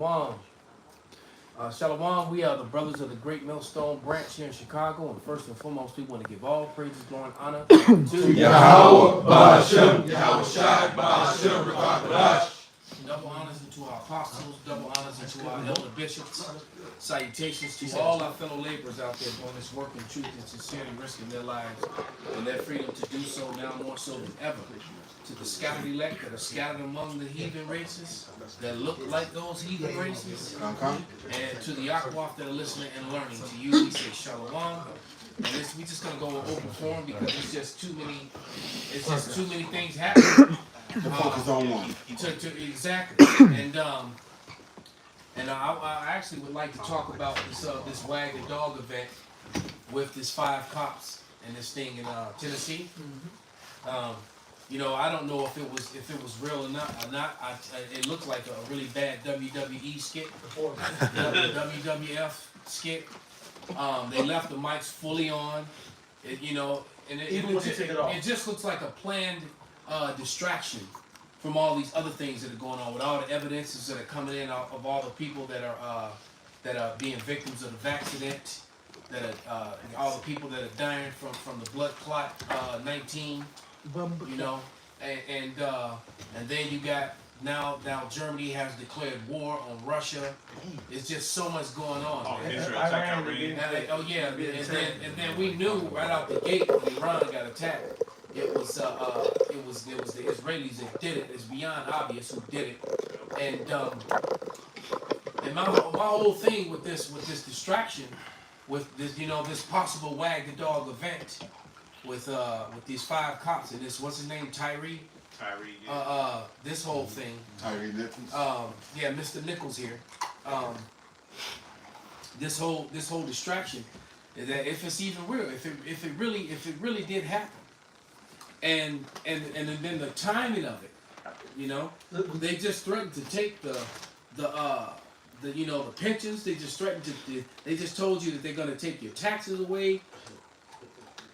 Shalom. Shalom, we are the brothers of the Great Millstone Branch here in Chicago. And first and foremost, we want to give all praises, glory, and honor to Yahweh, Ba'ashem, Yahweh Shai, Ba'ashem, Rakakadash. double honors to our apostles, double honors to our elder bishops. Salutations to all our fellow laborers out there doing this work in truth and sincerely risking their lives and their freedom to do so now more so than ever. To the scattered elect that are scattered among the heathen races that look like those heathen races, and to the Akwaf that are listening and learning. To you, we say shalom. And we just gonna go open forum because it's just too many things happening. To focus on one. Exactly. And I actually would like to talk about this Wag the Dog event with this 5 cops and this thing in Tennessee. I don't know if it was real or not. It looked like a really bad WWE skit, WWF skit. They left the mics fully on. It just looks like a planned distraction from all these other things that are going on, with all the evidences that are coming in of all the people that are being victims of the accident, that are all the people that are dying from the blood clot 19. And then you got now Germany has declared war on Russia. It's just so much going on. And then we knew right out the gate when Iran got attacked, it was the Israelis that did it. It's beyond obvious who did it. And my whole thing with this distraction, with this this possible Wag the Dog event, with these 5 cops and this, what's his name, Tyree, yeah. This whole thing, Tyree Nichols. Yeah, Mr. Nichols here. This whole distraction is that if it's even real, if it really did happen, and then the timing of it, they just threatened to take the pensions. They just threatened to. They just told you that they're going to take your taxes away.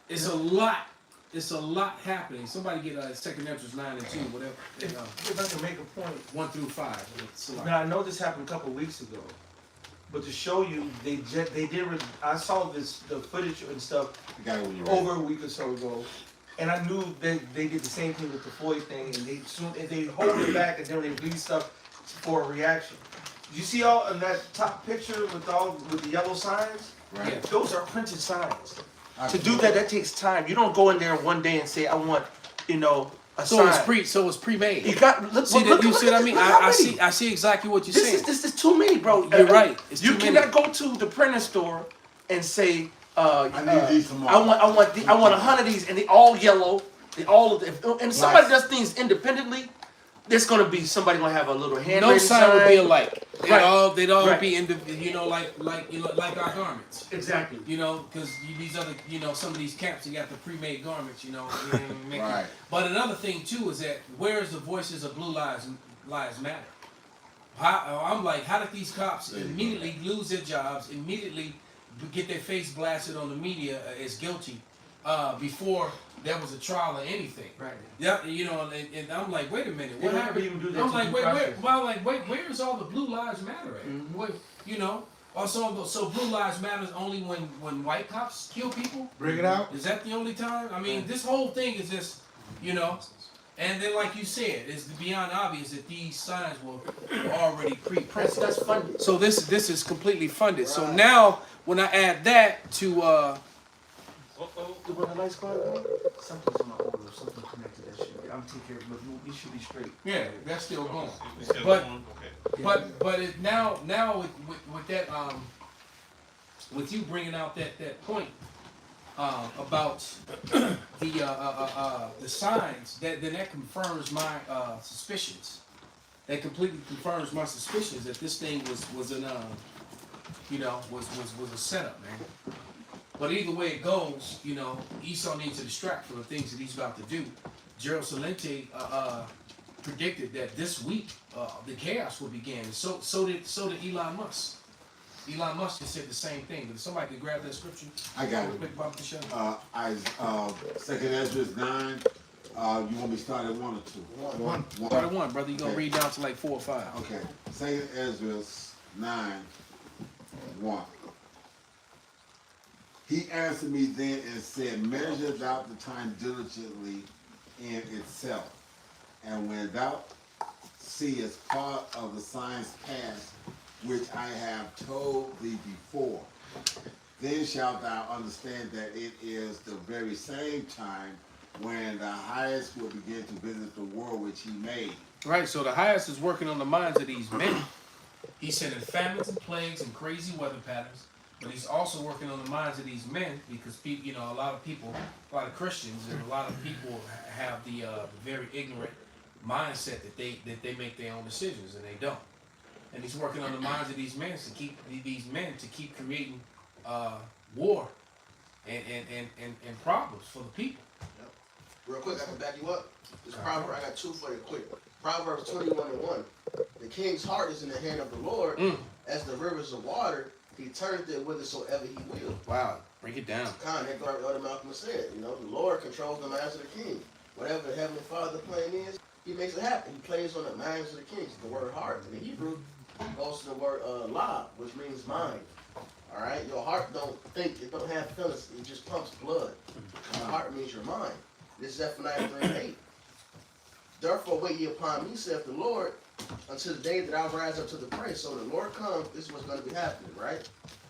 It's a lot. It's a lot happening. Somebody get second entrance 9 and 2, whatever. If I can make a point. 1 through 5. Now I know this happened a couple of weeks ago, but to show you, they did. I saw the footage and stuff over a week or so ago, and I knew they did the same thing with the Floyd thing, and they hold it back and then they release stuff for a reaction. You see all in that top picture with the yellow signs? Right. Yeah, those are printed signs. To do that takes time. You don't go in there one day and say, I want, a sign. So it's pre-made. You got look. See what I mean? I see exactly what you're saying. This is too many, bro. You're right. It's you too cannot many. go to the printer store and say, I need these tomorrow. I want 100 of these, and they all yellow. And somebody does things independently. There's gonna be somebody gonna have a little handwriting. No sign would be alike. They'd all Right. be like our garments. Exactly. Because these other, some of these camps, you got the pre-made garments. Right. But another thing too is that where is the voices of Blue Lives Matter? I'm like, how did these cops immediately lose their jobs, immediately get their face blasted on the media as guilty, before there was a trial or anything? Right. Yeah, and I'm like, wait a minute, what They don't happened? even do that I'm to like, due wait, where is all the Blue Lives Matter at? Mhm. So Blue Lives Matter is only when white cops kill people? Bring it out. Is that the only time? I mean, this whole thing is just, and then like you said, it's beyond obvious that these signs were already pre-printed. That's funded. So this is completely funded. So now when I add that to When the lights go out, something's on my order. Something connected to that shit. I'm taking care of it, but we should be straight. yeah, that's still going. But But it now with that with you bringing out that point about the signs, that confirms my suspicions. That completely confirms my suspicions that this thing was a setup, man. But either way it goes, Esau needs to distract from the things that he's about to do. Gerald Celente predicted that this week the chaos will begin. So did Elon Musk. Elon Musk just said the same thing. But if somebody can grab that scripture, I got real it. quick, Bob, to show. 2nd Ezra 9, You want me to start at 1 or 2? One. Start at 1, brother. You gonna Okay. read down to like 4 or 5. Okay. Second Ezra 9:1. He answered me then and said, measure thou the time diligently in itself, and when thou seest part of the signs past, which I have told thee before, then shalt thou understand that it is the very same time when the highest will begin to visit the world which he made. Right, so the highest is working on the minds of these men. He's sending famines and plagues and crazy weather patterns, but he's also working on the minds of these men because people, a lot of people, a lot of Christians, and a lot of people have the very ignorant mindset that they make their own decisions and they don't. And he's working on the minds of these men to keep creating war and problems for the people. Real quick, I can back you up. This proverb, I got 2 for you quick. Proverbs 21:1. The king's heart is in the hand of the Lord, as the rivers of water. He turneth it whithersoever he will. Wow, break it down. That goes what Malcolm said. The Lord controls the minds of the king. Whatever the Heavenly Father plan is, he makes it happen. He plays on the minds of the kings. The word heart in the Hebrew goes to the word lab, which means mind. All right, your heart don't think, it don't have feelings, it just pumps blood. Your heart means your mind. This is Zephaniah 3:8. Therefore wait ye upon me, saith the Lord, until the day that I rise up to the praise. So the Lord comes, this is what's going to be happening, right?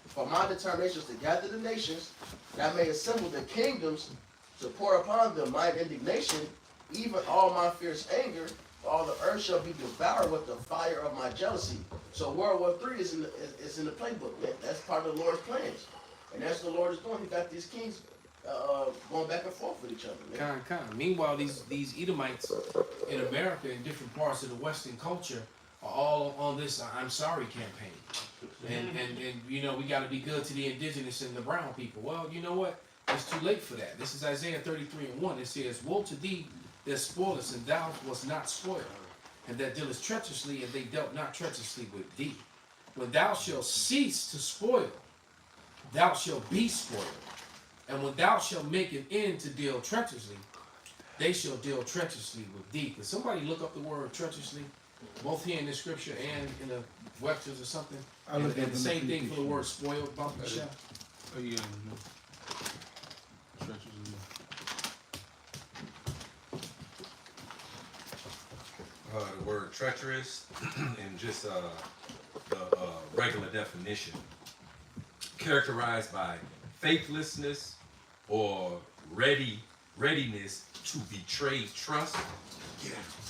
For my determination is to gather the nations, that I may assemble the kingdoms, to pour upon them mine indignation, even all my fierce anger, all the earth shall be devoured with the fire of my jealousy. So World War III is in the playbook. That's part of the Lord's plans. And that's what the Lord is doing. He got these kings going back and forth with each other. Kind. Meanwhile, these Edomites in America, in different parts of the Western culture, are all on this "I'm sorry" campaign. And we got to be good to the indigenous and the brown people. Well, you know what? It's too late for that. This is Isaiah 33:1. It says, "Woe to thee that spoilest, and thou wast not spoiled, and that dealest treacherously, and they dealt not treacherously with thee. When thou shalt cease to spoil, thou shalt be spoiled. And when thou shalt make an end to deal treacherously, they shall deal treacherously with thee." Can somebody look up the word treacherously, both here in the scripture and in the Webster's or something? And the same thing for the word spoiled, Bump Michelle. Oh yeah. The word treacherous and just the regular definition, characterized by faithlessness or readiness to betray trust,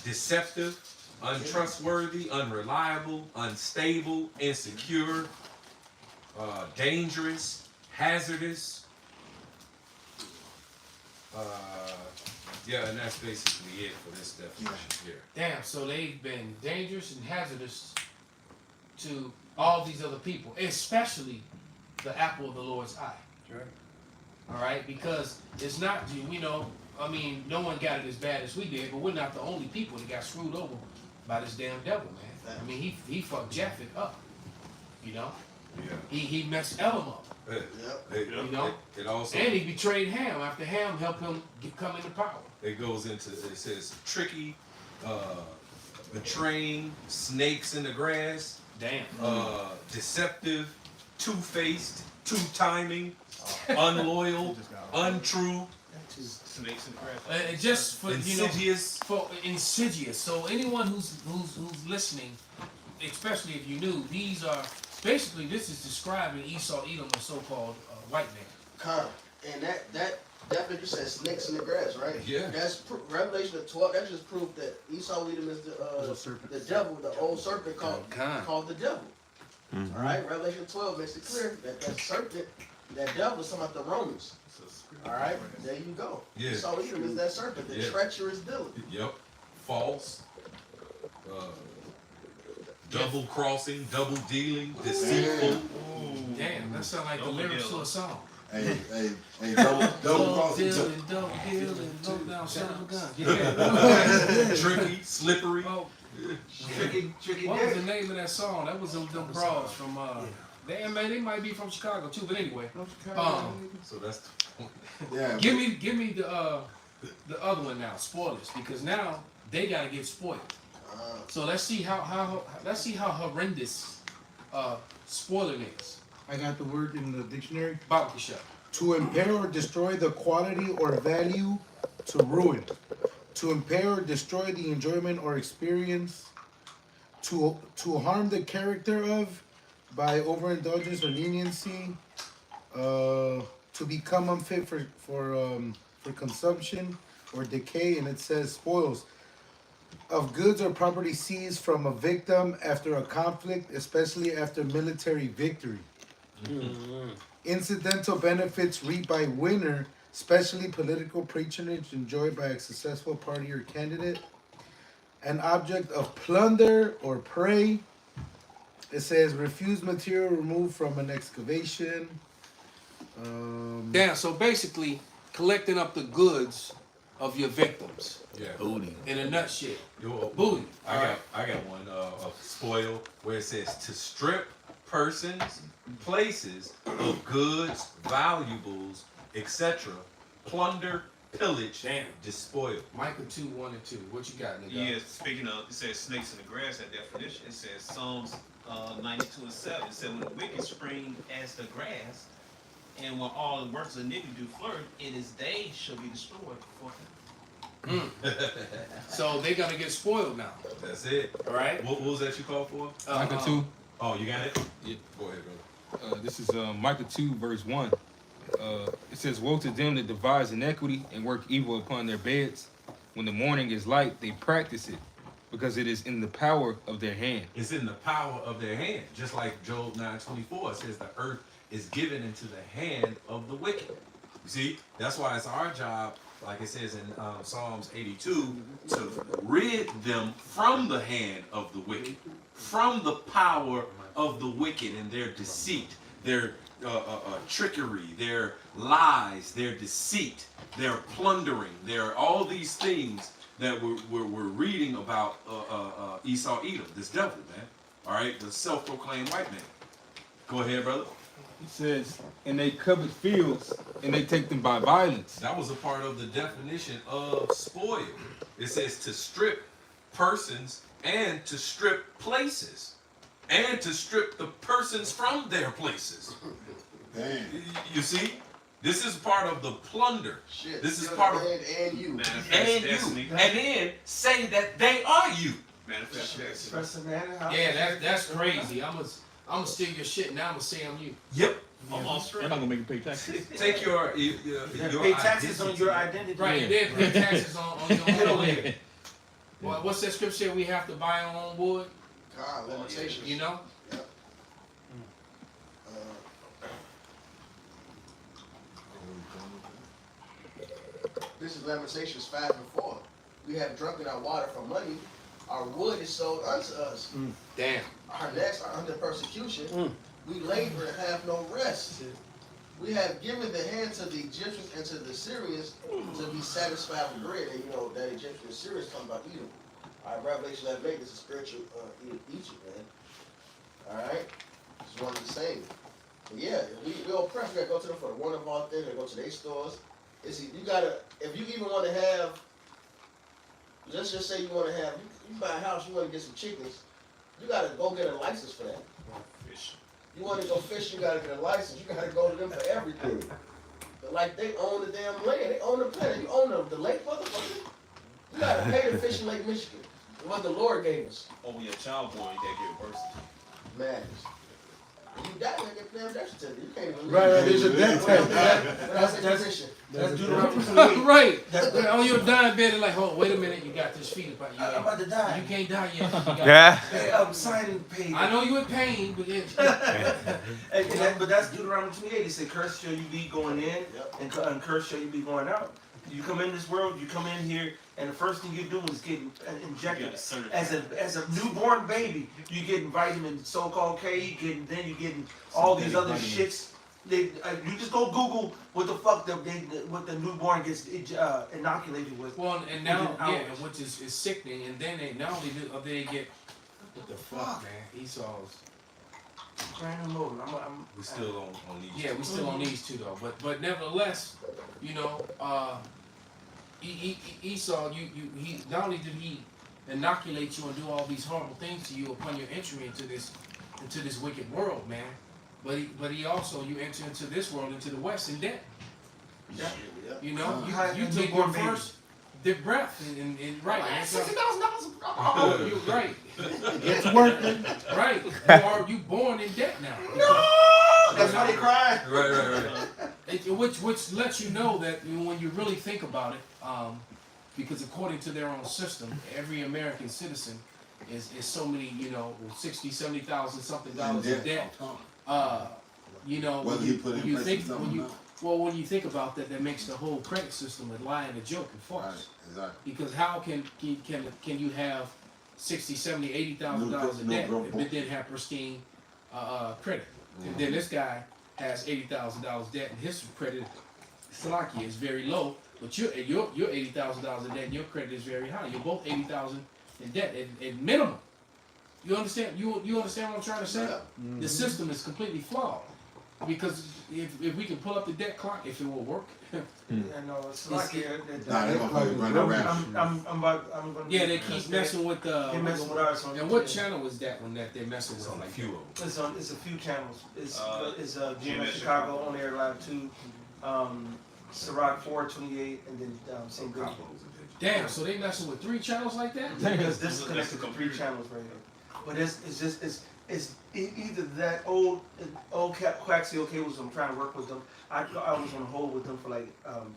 deceptive, untrustworthy, unreliable, unstable, insecure, dangerous, hazardous. And that's basically it for this definition here. Damn, so they've been dangerous and hazardous to all these other people, especially the apple of the Lord's eye. Right. All right, because it's not, no one got it as bad as we did, but we're not the only people that got screwed over by this damn devil, man. I mean, he fucked Japhet up, Yeah. He messed Elam up, It also, and he betrayed Ham after Ham helped him come into power. it goes into, it says tricky, betraying, snakes in the grass, Damn. deceptive, two-faced, two-timing, unloyal, untrue, Snakes in the grass. Just for insidious. for insidious. So anyone who's listening, especially if you knew, these are basically, this is describing Esau, Edom, a so-called white man. And that picture says snakes in the grass, right? Yeah. That's Revelation 12. That just proved that Esau, Edom is the devil, the old serpent called the devil. All right. Revelation 12 makes it clear that serpent, that devil is talking about the Romans. All right, there you go. Yeah. Esau, Edom is that serpent, the treacherous dealer. Yep. False. Double crossing, double dealing, deceitful. Damn, that sounds like the lyrics to a song. Hey, double crossing. Dealing, low down, son of a gun. Yeah. Tricky, slippery. Oh, Tricky what was the Dick. name of that song? That was them bros from they might be from Chicago too, but anyway. So that's the point. Yeah. Give me the other one now, spoilers, because now they gotta get spoiled. So let's see how horrendous spoiling is. I got the word in the dictionary. Babakasha. To impair or destroy the quality or value, to ruin. To impair or destroy the enjoyment or experience. To harm the character of by overindulgence or leniency. To become unfit for consumption or decay, and it says spoils of goods or property seized from a victim after a conflict, especially after military victory. Incidental benefits reaped by winner, especially political patronage enjoyed by a successful party or candidate. An object of plunder or prey. It says refused material removed from an excavation. Damn, so basically collecting up the goods of your victims. Yeah. In a nutshell. Yo, Booty. I got one of spoil where it says to strip persons, places of goods, valuables, etc., plunder, pillage, Damn. despoil. Micah 2:1-2. What you got, nigga? Yeah, speaking of, it says snakes in the grass, that definition. It says Psalms 92:7. It said, when the wicked spring as the grass, and when all the works of iniquity do flourish, it is they shall be destroyed. So they gotta get spoiled now. That's it. All right. What was that you called for? Micah 2. Oh, you got it? Yeah. Go ahead, brother. This is Micah 2, verse 1. It says, woe to them that devise iniquity and work evil upon their beds. When the morning is light, they practice it, because it is in the power of their hand. It's in the power of their hand. Just like Job 9:24 says, the earth is given into the hand of the wicked. You see, that's why it's our job, like it says in Psalms 82, to rid them from the hand of the wicked, from the power of the wicked and their deceit, their trickery, their lies, their deceit, their plundering, their all these things that we're reading about Esau Edom, this devil, man. All right, the self-proclaimed white man. Go ahead, brother. It says, and they covet fields, and they take them by violence. That was a part of the definition of spoil. It says to strip persons and to strip places and to strip the persons from their places. Damn. You see, this is part of the plunder. Shit. This is steal part the of land and you. Manifest and destiny. you, and then say that they are you. Manifest destiny. Professor Manning, how- Yeah, that's crazy. I'm gonna steal your shit. Now I'm gonna say I'm you. Yep. Almost I'm not gonna make you pay taxes. Take your Pay taxes on your identity. Right, and then pay taxes on your own land. Well, what's that scripture? We have to buy our own wood. God, limitations. You know. This is Lamentations 5:4. We have drunken our water for money. Our wood is sold unto us. Damn. Our necks are under persecution. We labor and have no rest. We have given the hand to the Egyptians and to the Syrians to be satisfied with bread. And you know that Egyptian and Syrians talking about Edom. All right, Revelation 11:8 is a spiritual Egypt, man. All right, it's one of the same. But yeah, we oppressed. We gotta go to them for the one of all things. We gotta go to their stores. It's, you gotta, if you even want to have, let's just say you want to have, you buy a house, you want to get some chickens, you gotta go get a license for that. Fish. You want to go fish, you gotta get a license. You gotta go to them for everything. But like they own the damn land, they own the planet. You own the lake, motherfucker. You gotta pay to fish in Lake Michigan. What the Lord gave us. Oh, when you're a child born, you gotta get birth. Man, if you die, you gotta get damn death certificate. You can't even leave. Right, there's a death tax. That's a That's- position. That's Deuteronomy 28. Right. On your dying bed, they're like, oh, wait a minute, you got this feet about you. I'm about to die. You can't die yet. You got- Hey, I'm signing paid. I know you in pain, but yeah. But that's Deuteronomy 28. It said, "Cursed shall you be going in, Yep. and cursed shall you be going out." You come in this world, you come in here, and the first thing you do is get injected as a newborn baby. You getting vitamin so-called K. You getting all these other shits. You just go Google what the fuck what the newborn gets inoculated with. Well, and now, Within yeah, hours. which is sickening. And then they not only do, they get what the fuck, man. Esau's. Crying and molding. We still on these. Yeah, we still on these two though. But nevertheless, you know, Esau, he not only did he inoculate you and do all these horrible things to you upon your entry into this wicked world, man. But he also, you enter into this world, into the West, in debt. Yeah. You know, you and take your first deep breath and right. $60,000. Oh, you're right. It's working. Right. You born in debt now. That's why they cry. Right. Which lets you know that when you really think about it, because according to their own system, every American citizen is so many, 60, 70,000 something dollars in debt. Whether you put in place or something. When you think about that, that makes the whole credit system a lie and a joke and false. Right, exactly. Because how can you have 60, 70, 80,000 dollars in debt but then have pristine credit? And then this guy has $80,000 debt and his credit, Salakia, is very low, but you're $80,000 in debt and your credit is very high. You're both 80,000 in debt at minimum. You understand? You understand what I'm trying to say? Yeah. The system is completely flawed. Because if we can pull up the debt clock, if it will work. I know it's like Nah, they're gonna run around. I'm gonna. Yeah, they keep messing with the. They messing with ours on And what channel is that one that they're messing with? It's on a Like few of them. It's a few channels. It's GMS GMS Chicago on air live 2, Ciroc 428, and then St. Good. Damn, so they messing with 3 channels like that? Because this is connected to 3 channels right here. But it's either that old coaxial cables. I'm trying to work with them. I was on hold with them for like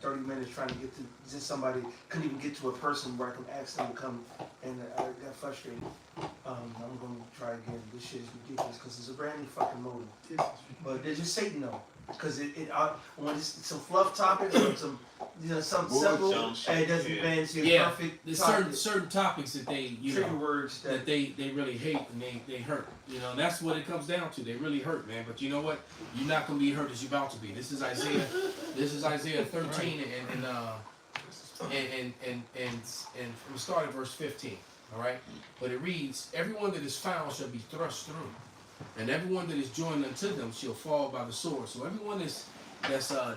30 minutes trying to get to just somebody. Couldn't even get to a person where I can ask them to come, and I got frustrated. I'm gonna try again. This shit is ridiculous because it's a brand new fucking modem. But they're just Satan though, because when it's some fluff topics or some some simple, and it doesn't bend to your perfect. There's certain topics that they trigger words that they really hate and they hurt. That's what it comes down to. They really hurt, man. But you know what? You're not gonna be hurt as you're about to be. This is Isaiah. This is Isaiah 13 and we start at verse 15. All right. But it reads, "Everyone that is found shall be thrust through, and everyone that is joined unto them shall fall by the sword." So everyone that's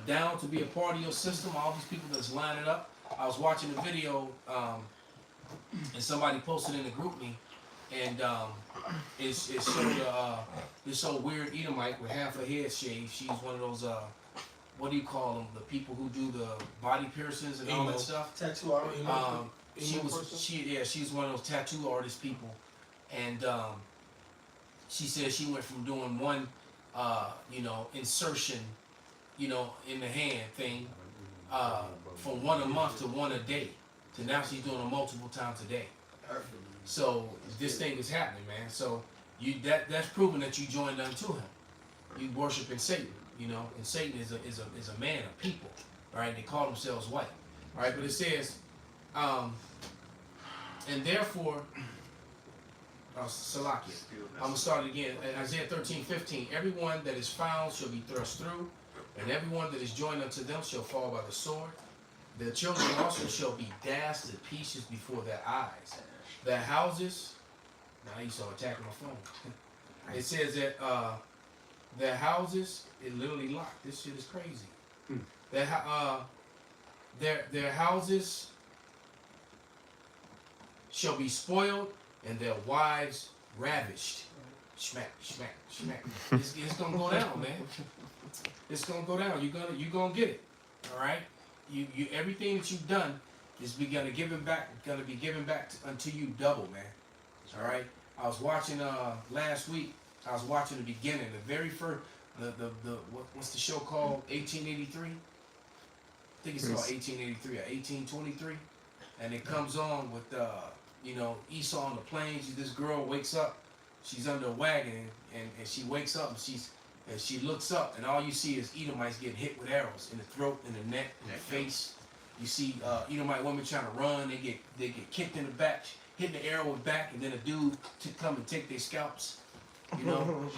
down to be a part of your system, all these people that's lining up. I was watching a video and somebody posted in the group me, and it showed this old weird Edomite with half her head shaved. She's one of those what do you call them? The people who do the body piercings and all that stuff. Tattoo artist. She's one of those tattoo artist people, and she said she went from doing one insertion in the hand thing from one a month to one a day to now she's doing it multiple times a day. So this thing is happening, man. So that's proving that you joined unto him. You worshiping Satan, and Satan is a man of people, all right? They call themselves white, all right? But it says, and therefore, Salakia. I'm gonna start it again. Isaiah 13:15. Everyone that is found shall be thrust through, and everyone that is joined unto them shall fall by the sword. Their children also shall be dashed to pieces before their eyes. Their houses. Now you saw attacking my phone. It says that their houses is literally locked. This shit is crazy. Their houses shall be spoiled and their wives ravished. Smack, smack, smack. It's gonna go down, man. It's gonna go down. You're gonna get it. All right. You everything that you've done is gonna be given back unto you double, man. All right. I was watching last week. I was watching the beginning, the very first, what's the show called? 1883. I think it's called 1883 or 1823, and it comes on with Esau on the plains. This girl wakes up. She's under a wagon, and she wakes up and she looks up, and all you see is Edomites getting hit with arrows in the throat, in the neck, in the face. You see Edomite women trying to run. They get kicked in the back, hitting the arrow with back, and then a dude to come and take their scalps.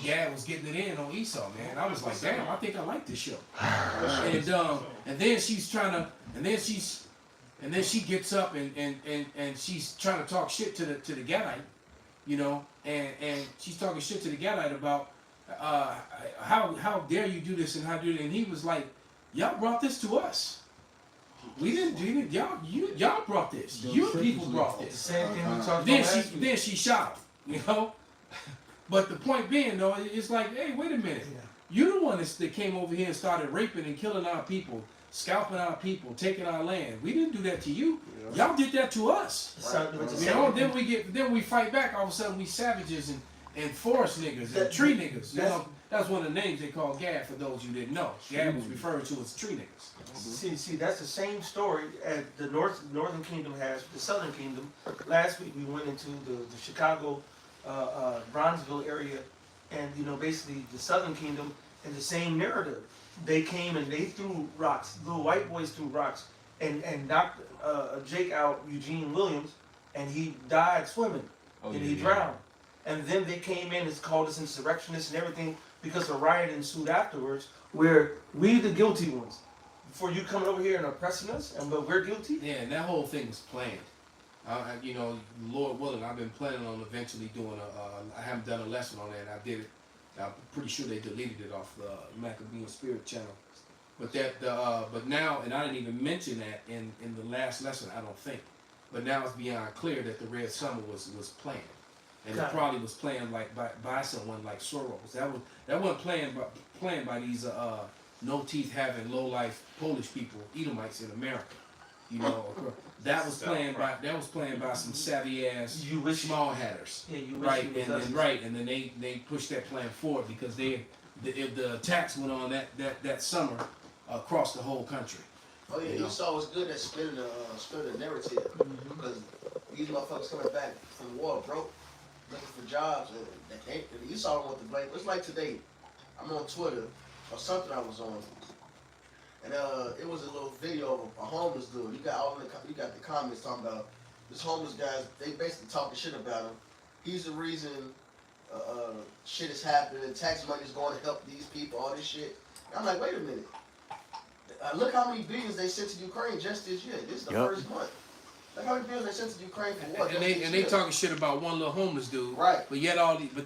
Gad was getting it in on Esau, man. I was like, damn, I think I like this show. And then she's trying to, and then she gets up and she's trying to talk shit to the Gadite, and she's talking shit to the Gadite about how dare you do this and how do it, and he was like, y'all brought this to us. We didn't do it. Y'all brought this. You people brought The this. same thing we talked about Then last week. then she shot him. You know. But the point being though, it's like, hey, wait a minute. Yeah. You the one that came over here and started raping and killing our people, scalping our people, taking our land. We didn't do that to you. Y'all did that to us. So, but the You same know, thing- then we fight back. All of a sudden, we savages and forest niggas and tree niggas. You know, that's one of the names they call Gad. For those you didn't know, Gad was referred to as tree niggas. See, that's the same story as the Northern Kingdom has with the Southern Kingdom. Last week we went into the Chicago, Bronzeville area, and basically the Southern Kingdom and the same narrative. They came and they threw rocks. Little white boys threw rocks and knocked Jake out, Eugene Williams, and he died swimming and he drowned. And then they came in and called us insurrectionists and everything because a riot ensued afterwards, where we the guilty ones. For you coming over here and oppressing us, but we're guilty. Yeah, and that whole thing was planned. Lord willing, I've been planning on eventually doing I haven't done a lesson on that. I did it. I'm pretty sure they deleted it off the Maccabean Spirit channel. But but now, and I didn't even mention that in the last lesson, I don't think. But now it's beyond clear that the Red Summer was planned, and it probably was planned like by someone like Soros. That wasn't planned by these no teeth having low life Polish people, Edomites in America. That was planned by some savvy ass small hatters. Yeah, you wish Right, you was us. and then they pushed that plan forward because if the attacks went on that summer across the whole country. Oh yeah, Esau was good at spinning the narrative because these motherfuckers coming back from the war broke, looking for jobs, and Esau don't want to blame. It's like today, I'm on Twitter or something I was on, and it was a little video of a homeless dude. You got the comments talking about this homeless guy. They basically talking shit about him. He's the reason shit is happening. Tax money is going to help these people. All this shit. And I'm like, wait a minute. Look how many billions they sent to Ukraine just this year. This is the first month. Look how many billions they sent to Ukraine for what? And they talking shit about one little homeless dude. Right. But yet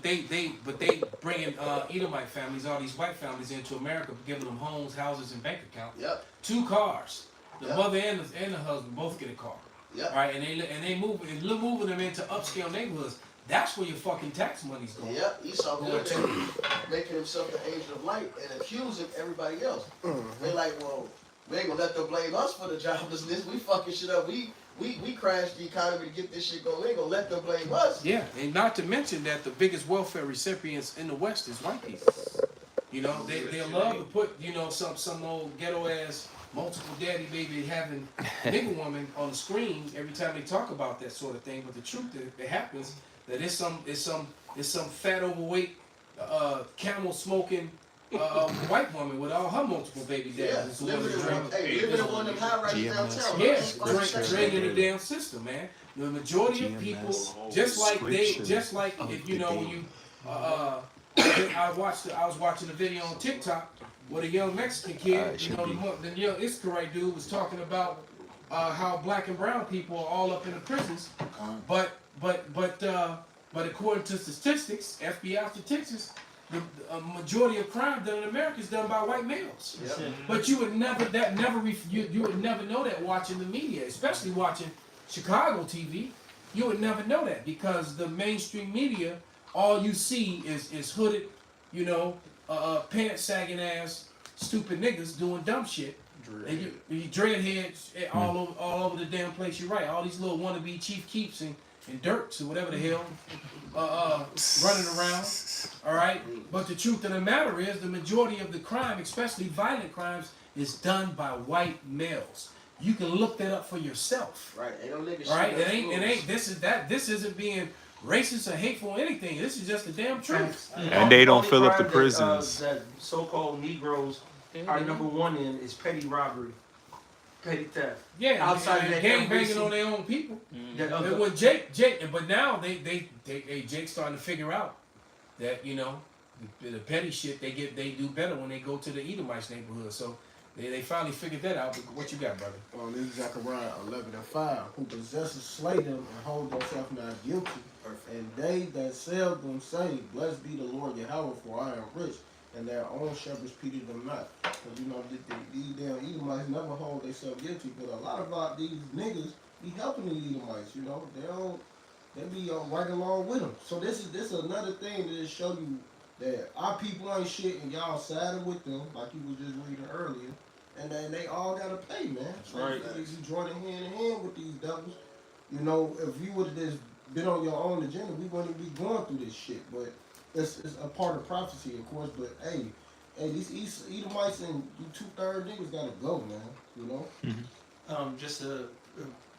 they bringing Edomite families, all these white families into America, giving them homes, houses, and bank accounts. Yep. 2 cars. The Yep. mother and the husband both get a car. Yep. Right, and they moving them into upscale neighborhoods. That's where your fucking tax money's going. Yep. Esau good at making himself the angel of light and accusing everybody else. They like, well, we ain't gonna let them blame us for the joblessness. We fucking shit up. We crashed the economy to get this shit going. We ain't gonna let them blame us. Yeah, and not to mention that the biggest welfare recipients in the West is white people. They love to put some old ghetto ass multiple daddy baby having nigga woman on the screen every time they talk about that sort of thing. But the truth that happens that it's some fat overweight camel smoking white woman with all her multiple baby daddies. Living in one of them high rises downtown. Yeah, dragging the damn system, man. The majority of people, just like if when you I was watching a video on TikTok where the young Mexican kid, the young Iscarite dude was talking about how black and brown people are all up in the prisons, but according to statistics, FBI statistics, the majority of crime done in America is done by white males. Yep. But you would never know that watching the media, especially watching Chicago TV. You would never know that because the mainstream media, all you see is hooded, pants sagging ass, stupid niggas doing dumb shit. And you dreadheads all over the damn place. You're right. All these little wannabe Chief Keeps and Dirks or whatever the hell running around. All right. But the truth of the matter is, the majority of the crime, especially violent crimes, is done by white males. You can look that up for yourself. Right. Ain't no nigga shit. Right. It ain't. This isn't being racist or hateful or anything. This is just the damn truth. And they don't fill up the prisons. That so-called Negroes are number one in is petty robbery, petty theft. Yeah, outside of that gang banging racing- on their own people. That And other- when Jake, but now Jake's starting to figure out that the petty shit they do better when they go to the Edomites neighborhood. So they finally figured that out. But what you got, brother? This is Zechariah 11:5. Who possesses slay them and hold themselves not guilty. And they that sell them say, Blessed be the Lord Yahweh, for I am rich, and their own shepherds pitied them not. Because, you know, these damn Edomites never hold themselves guilty, but a lot of these niggas be helping the Edomites, you know. They be right along with them. So this is another thing to just show you that our people ain't shit and y'all sided with them, like you was just reading earlier. And then they all gotta pay, man. That's right. If you joining hand in hand with these devils, you know, if you would have just been on your own agenda, we wouldn't be going through this shit. But it's a part of prophecy, of course. But hey, these Edomites and you 2/3 niggas gotta go, man. You know. Just a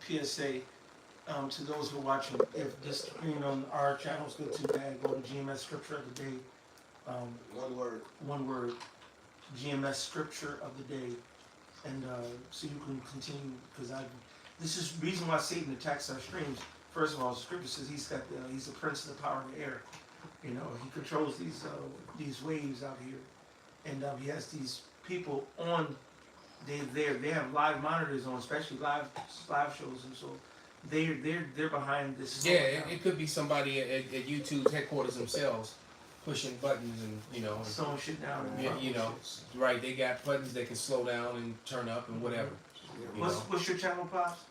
PSA to those who are watching. If this screen on our channel is good too bad, go to GMS Scripture of the Day. One word. GMS Scripture of the Day, and so you can continue, because this is the reason why Satan attacks our streams. First of all, the Scripture says he's the prince of the power of the air. You know, he controls these waves out here, and he has these people on. They have live monitors on, especially live shows, and so they're behind this. Yeah, it could be somebody at YouTube's headquarters themselves, pushing buttons and, you know, slowing shit down. you know, right? They got buttons that can slow down and turn up and whatever. What's your channel, Pops?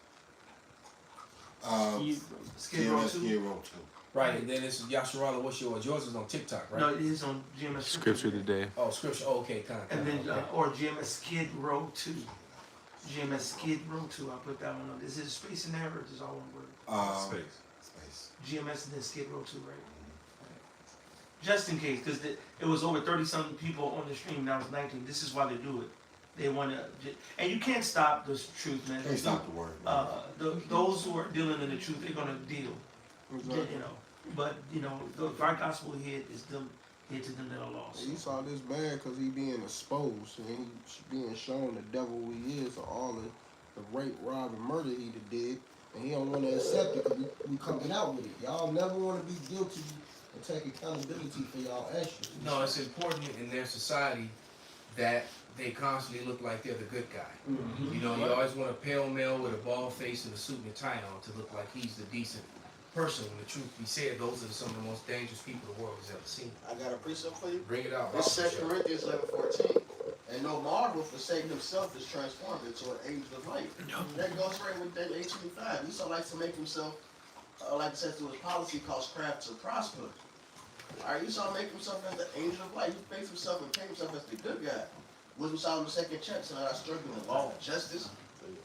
Skid Row GMS 2? Skid Row 2. Right, and then it's Yasharala. What's yours? Yours is on TikTok, right? No, it is on GMS Scripture today. Oh, Scripture. Oh, okay, kind of. And then, or GMS Skid Row 2. GMS Skid Row 2, I'll put that one on. Is it a space in there, or is it all one word? Space. GMS and then Skid Row 2, right? Just in case, because it was over 30-something people on the stream, now it's 19. This is why they do it. They want to, and you can't stop the truth, man. Can't stop the word. Those who are dealing in the truth, they're gonna deal. Exactly. You know, but you know, if our gospel hit is them, hit to them that are lost. You saw this man because he being exposed and he being shown the devil who he is, or all the rape, rob, and murder he did, and he don't want to accept it because we coming out with it. Y'all never want to be guilty and take accountability for y'all actions. No, it's important in their society that they constantly look like they're the good guy. Mm-hmm. You know, you always want a pale male with a bald face and a suit and a tie on to look like he's the decent person. When the truth be said, those are some of the most dangerous people the world has ever seen. I got a precept for you. Bring it out. It's 2 Corinthians 11:14. And no marvel, for Satan himself is transformed into an angel of light. That goes right with that 825. Esau likes to make himself, like it says through his policy, cause craft to prosper. Alright, Esau make himself as the angel of light. He makes himself and paint himself as the good guy. Wisdom Solomon 2nd chapter, I struggle in the law of justice.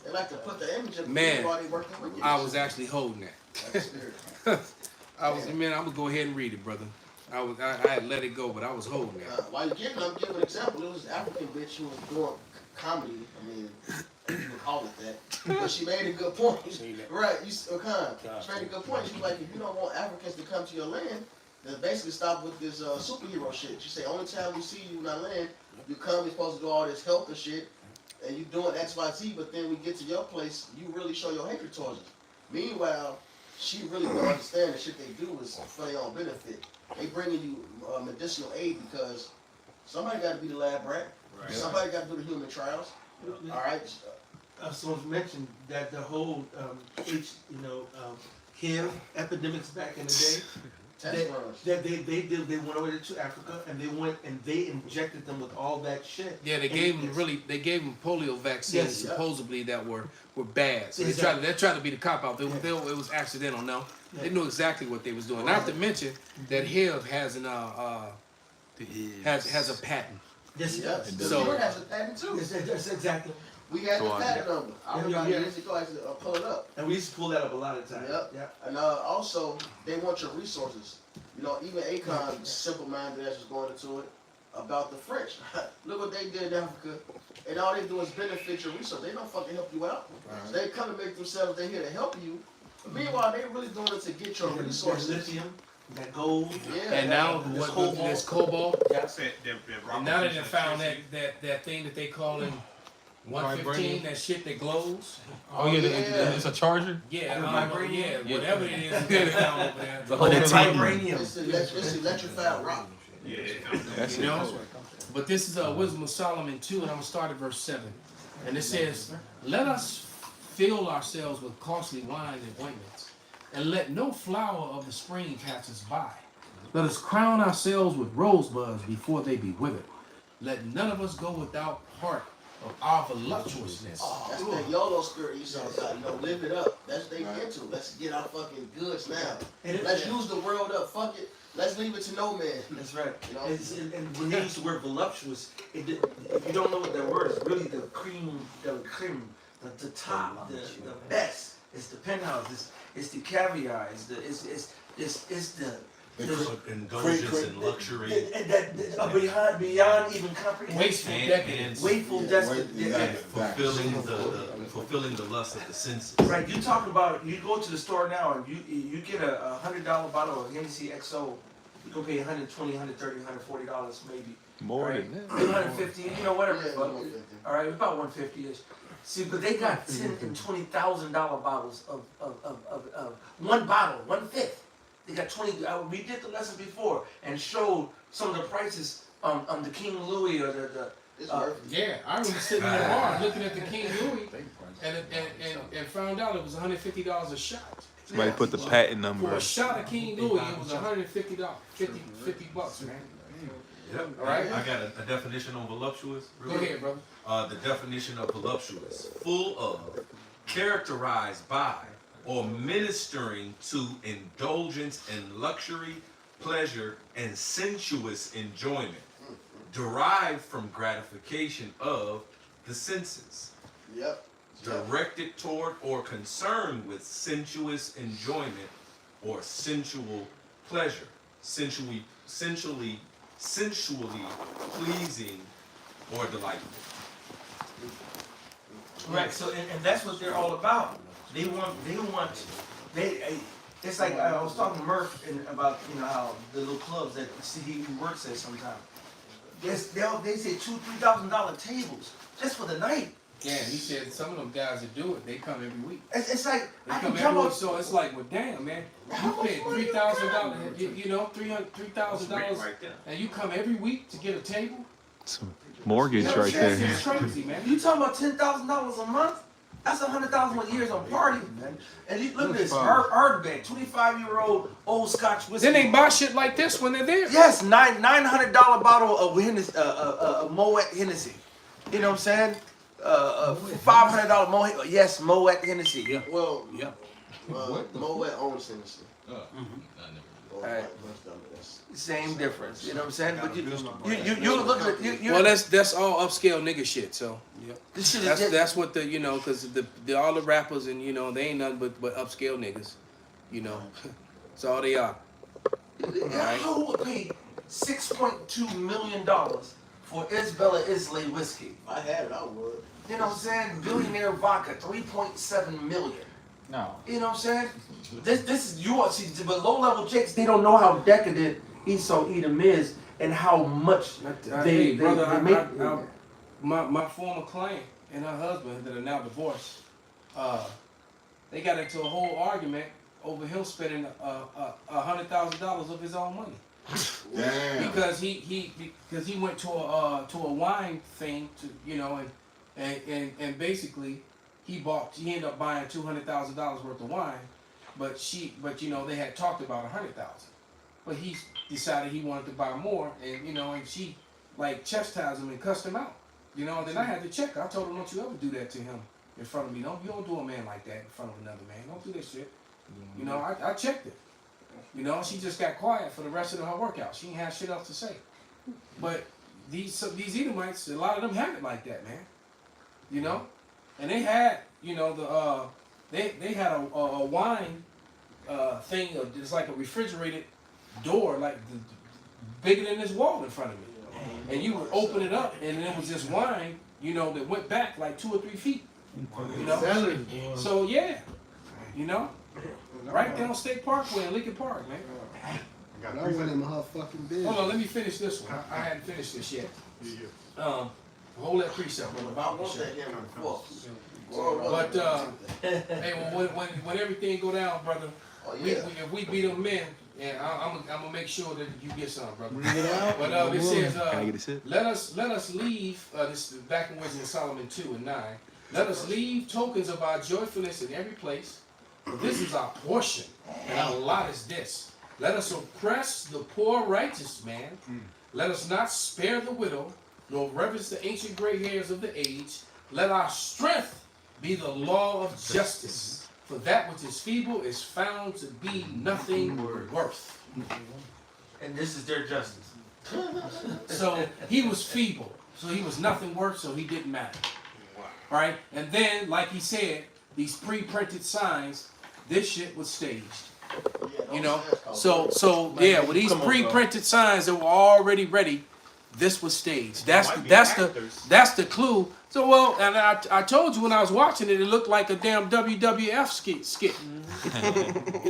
They like to put the image of Man, while they working with you. I was actually holding that. That's spirit. Man, I'm gonna go ahead and read it, brother. I had let it go, but I was holding that. While you're getting, I'm giving an example. It was an African bitch who was doing comedy. I mean, you can call it that. But she made a good point. Right, she made a good point. She was like, if you don't want Africans to come to your land, then basically stop with this superhero shit. She said, only time we see you in our land, you come, you're supposed to do all this help and shit, and you doing X, Y, Z, but then we get to your place, you really show your hatred towards us. Meanwhile, she really don't understand the shit they do is for their own benefit. They bringing you medicinal aid because somebody got to be the lab rat. Right. Somebody got to do the human trials. All right. Someone mentioned that the whole HIV epidemics back in the day. They went over to Africa and they went and they injected them with all that shit. Yeah, they gave them polio vaccines supposedly that were bad. So they tried to be the cop out. It was accidental. No, they knew exactly what they was doing. Not to mention that HIV has an has a patent. Yes, it does. The Lord has a patent too. Yes, exactly. We had the patent number. I remember years ago I used to pull it up. And we used to pull that up a lot of times. Yep. And also, they want your resources. You know, even Akon, simple-minded as was going into it, about the French. Look what they did in Africa. And all they do is benefit your resources. They don't fucking help you out. Right. They come and make themselves, they're here to help you. But meanwhile, they really doing it to get your resources. Lithium, that gold. Yeah. And now there's cobalt. Yeah. And now they found that thing that they call in 115, that shit that glows. Oh yeah, it's a charger. Yeah, whatever it is. They found over there. The vibranium. It's electrified rock. Yeah, That's you know? But this is Wisdom of Solomon 2, and I'm gonna start at verse 7. And it says, "Let us fill ourselves with costly wine and ointments, and let no flower of the spring pass us by. Let us crown ourselves with rosebuds before they be withered. Let none of us go without part of our voluptuousness. That's that YOLO spirit you saw about, live it up. That's they mental. Let's get our fucking goods now. Let's use the world up. Fuck it. Let's leave it to no man. That's right. You know? And when they use the word voluptuous, if you don't know what that word is, really the cream, the top, the best. It's the penthouse. It's the caviar. It's the indulgence and luxury. Beyond even comprehension. Wasteful decadence. Fulfilling the lust of the senses. Right, you talk about, you go to the store now and you get a $100 bottle of Hennessy XO, you go pay $120, $130, $140 maybe. More right? than that. $150, whatever. All right, about $150-ish. See, but they got $10,000 and $20,000 bottles of one bottle, 1/5. They got 20. We did the lesson before and showed some of the prices on the King Louis or the. Yeah, I remember sitting in the bar looking at the King Louis and found out it was $150 a shot. Somebody put the patent number. For a shot of King Louis, it was $150, $50, man. Yep. All right. I got a definition on voluptuous. Go ahead, brother. The definition of voluptuous: full of, characterized by, or ministering to indulgence in luxury, pleasure, and sensuous enjoyment, derived from gratification of the senses. Yep. Directed toward or concerned with sensuous enjoyment or sensual pleasure, sensually pleasing or delightful. Right. So and that's what they're all about. They it's like I was talking to Murph about how the little clubs that he works at sometimes. They say $2,000-$3,000 tables just for the night. Yeah, he said some of them guys that do it, they come every week. It's like They I come can every come week, up. so it's like, well, damn, man, you paid $3,000, $3,000, and you come every week to get a table. It's a mortgage right there. It's crazy, man. You talking about $10,000 a month? That's $100,000 a year on party, man. And look at this, Ardbeg, 25-year-old old Scotch whiskey. Then they buy shit like this when they're there. Yes, $900 bottle of Hennessy, Moet Hennessy. You know what I'm saying? $500 Moet. Yes, Moet Hennessy. Yeah. Well, Moet owns Hennessy. Right. Same difference. You know what I'm saying? But you look at you. Well, that's all upscale nigga shit. So This shit is that's what the because the all the rappers and they ain't nothing but upscale niggas. That's all they are. Who would pay $6.2 million for Isabella Islay whiskey? If I had it, I would. You know what I'm saying? Billionaire vodka, $3.7 million. No. You know what I'm saying? This is yours. See, but low-level chicks, they don't know how decadent Esau Edom is and how much they make. My former client and her husband that are now divorced, they got into a whole argument over him spending $100,000 of his own money. Damn. Because he went to a wine thing and basically he ended up buying $200,000 worth of wine, but they had talked about $100,000, but he decided he wanted to buy more, and she like chastised him and cussed him out, and then I had to check her. I told him, don't you ever do that to him in front of me. You don't do a man like that in front of another man. Don't do that shit. I checked it. She just got quiet for the rest of her workout. She didn't have shit else to say. But these Edomites, a lot of them have it like that, man. And they had, they had a wine thing, it's like a refrigerated door, like bigger than this wall in front of me. And you would open it up, and it was this wine, that went back like 2 or 3 feet. So yeah, right down State Parkway in Lincoln Park, man. I went in her fucking business. Hold on, let me finish this one. I hadn't finished this yet. Hold that precept, brother. I want that hammer before. But hey, when everything go down, brother, if we beat them men, I'm gonna make sure that you get some, brother. But it says, let us leave. This is back in Wisdom of Solomon 2:9. Let us leave tokens of our joyfulness in every place. For this is our portion, and our lot is this: Let us oppress the poor righteous man. Let us not spare the widow, nor reverence the ancient gray hairs of the age. Let our strength be the law of justice. For that which is feeble is found to be nothing worth. And this is their justice. So he was feeble. So he was nothing worth, so he didn't matter. Right? And then, like he said, these pre-printed signs, this shit was staged. You know? So yeah, with these pre-printed signs that were already ready, this was staged. That's the clue. So well, and I told you when I was watching it, it looked like a damn WWF skit.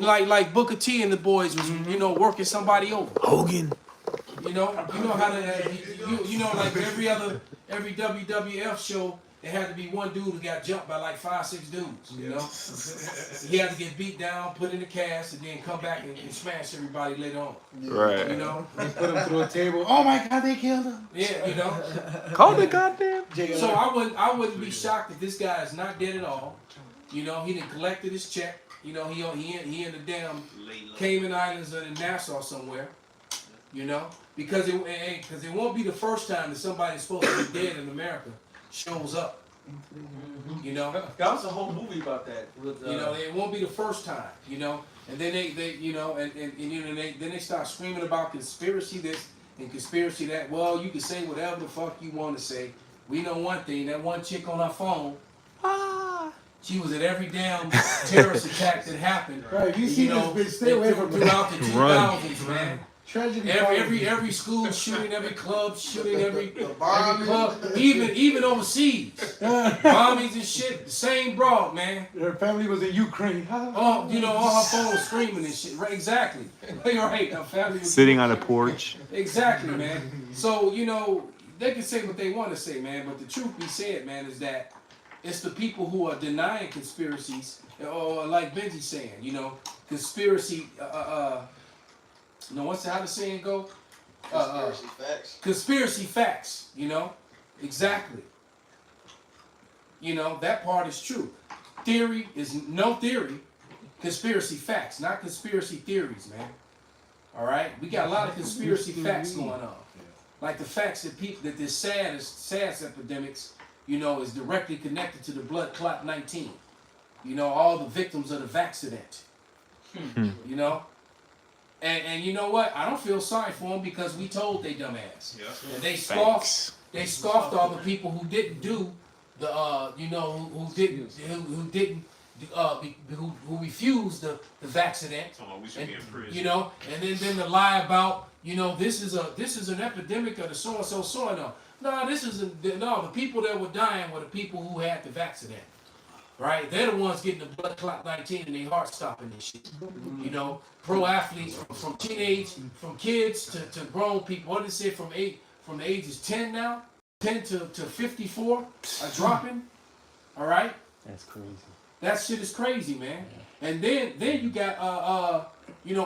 like Booker T and the boys was, working somebody over. Hogan. You know how like every WWF show, there had to be one dude who got jumped by like 5-6 dudes. You know, he had to get beat down, put in the cast, and then come back and smash everybody later on. Right. You know, They put him through a table. Oh my God, they killed him. yeah. You know, Call the goddamn. so I wouldn't be shocked if this guy is not dead at all. You know, he done collected his check. You know, he in the damn Cayman Islands or in Nassau somewhere. You know, because it won't be the first time that somebody supposed to be dead in America shows up. You know, That was a whole movie about that. With, you know, it won't be the first time. You know, and then they you know, and then they start screaming about conspiracy this and conspiracy that. Well, you can say whatever the fuck you want to say. We know one thing. That one chick on her phone. She was at every damn terrorist attack that happened. Right, you see this bitch, stay away from her. Throughout the 2000s, man. Tragedy. Every school shooting, every club shooting, every club, even overseas, bombings and shit. The same broad, man. Her family was in Ukraine. Oh, on her phone screaming and shit. Right, exactly. Right, her family was Sitting on a porch. Exactly, man. So they can say what they want to say, man. But the truth be said, man, is that it's the people who are denying conspiracies, or like Benji's saying, conspiracy. How the saying go? Conspiracy facts. Conspiracy facts, exactly. That part is true. Theory is no theory. Conspiracy facts, not conspiracy theories, man. All right, we got a lot of conspiracy facts going on, like the facts that this SARS epidemics, is directly connected to the blood clot 19. All the victims of the vaccident. And you know what? I don't feel sorry for them because we told they dumbass. Yeah. And they scoffed all the people who didn't do the who refused the vaccine. We should be in prison. And then the lie about this is an epidemic of the so and so. No, the people that were dying were the people who had the vaccine. Right? They're the ones getting the blood clot 19 and their heart stopping and shit. Pro athletes from teenage, from kids to grown people. What did it say from the ages 10 now? 10 to 54 are dropping. All right? That's crazy. That shit is crazy, man. Yeah. And then you got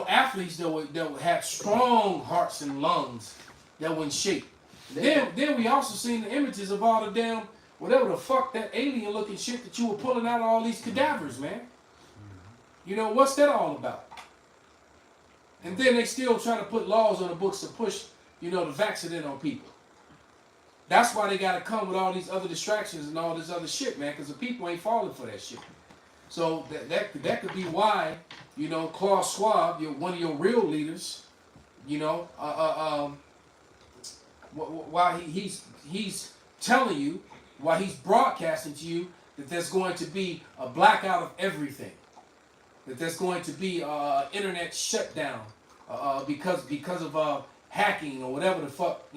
athletes that had strong hearts and lungs that were in shape. Then we also seen the images of all the damn whatever the fuck that alien looking shit that you were pulling out of all these cadavers, man. What's that all about? And then they still trying to put laws on the books to push, the vaccine on people. That's why they gotta come with all these other distractions and all this other shit, man, because the people ain't falling for that shit. So that could be why, Klaus Schwab, one of your real leaders, why he's telling you, why he's broadcasting to you that there's going to be a blackout of everything, that there's going to be internet shutdown because of hacking or whatever the fuck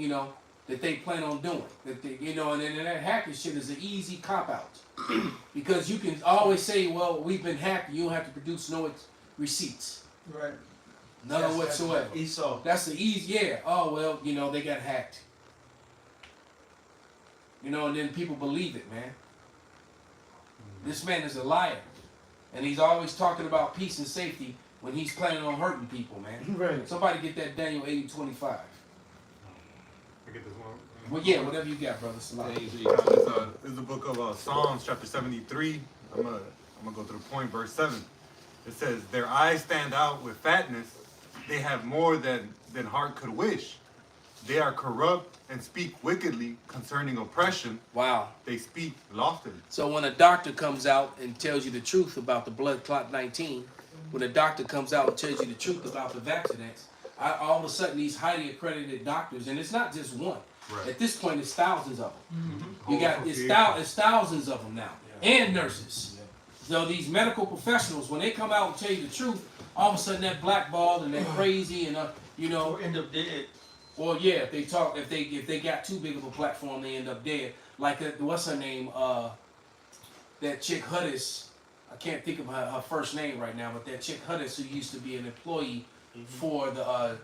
that they plan on doing. That they, and then that hacking shit is an easy cop out because you can always say, well, we've been hacked. You don't have to produce no receipts. Right. None whatsoever. Esau. That's the easy. Yeah. Oh well, they got hacked. And then people believe it, man. This man is a liar. And he's always talking about peace and safety when he's planning on hurting people, man. Right. Somebody get that Daniel 80:25. I get this one. Well, yeah, whatever you got, brother. Salah. This is the book of Psalms, chapter 73. I'm gonna go through point, verse 7. It says, "Their eyes stand out with fatness, they have more than heart could wish. They are corrupt and speak wickedly concerning oppression. Wow. They speak loftily. So when a doctor comes out and tells you the truth about the blood clot 19, when a doctor comes out and tells you the truth about the vaccinates, all of a sudden these highly accredited doctors, and it's not just one. Right. At this point, it's thousands of them. Mm-hmm. You got it's thousands of them now, and nurses. So these medical professionals, when they come out and tell you the truth, all of a sudden they're blackballed and they're crazy and you know, Or end up dead. or yeah, if they got too big of a platform, they end up dead. Like what's her name? That chick Huddis. I can't think of her first name right now, but that chick Huddis, who used to be an employee for the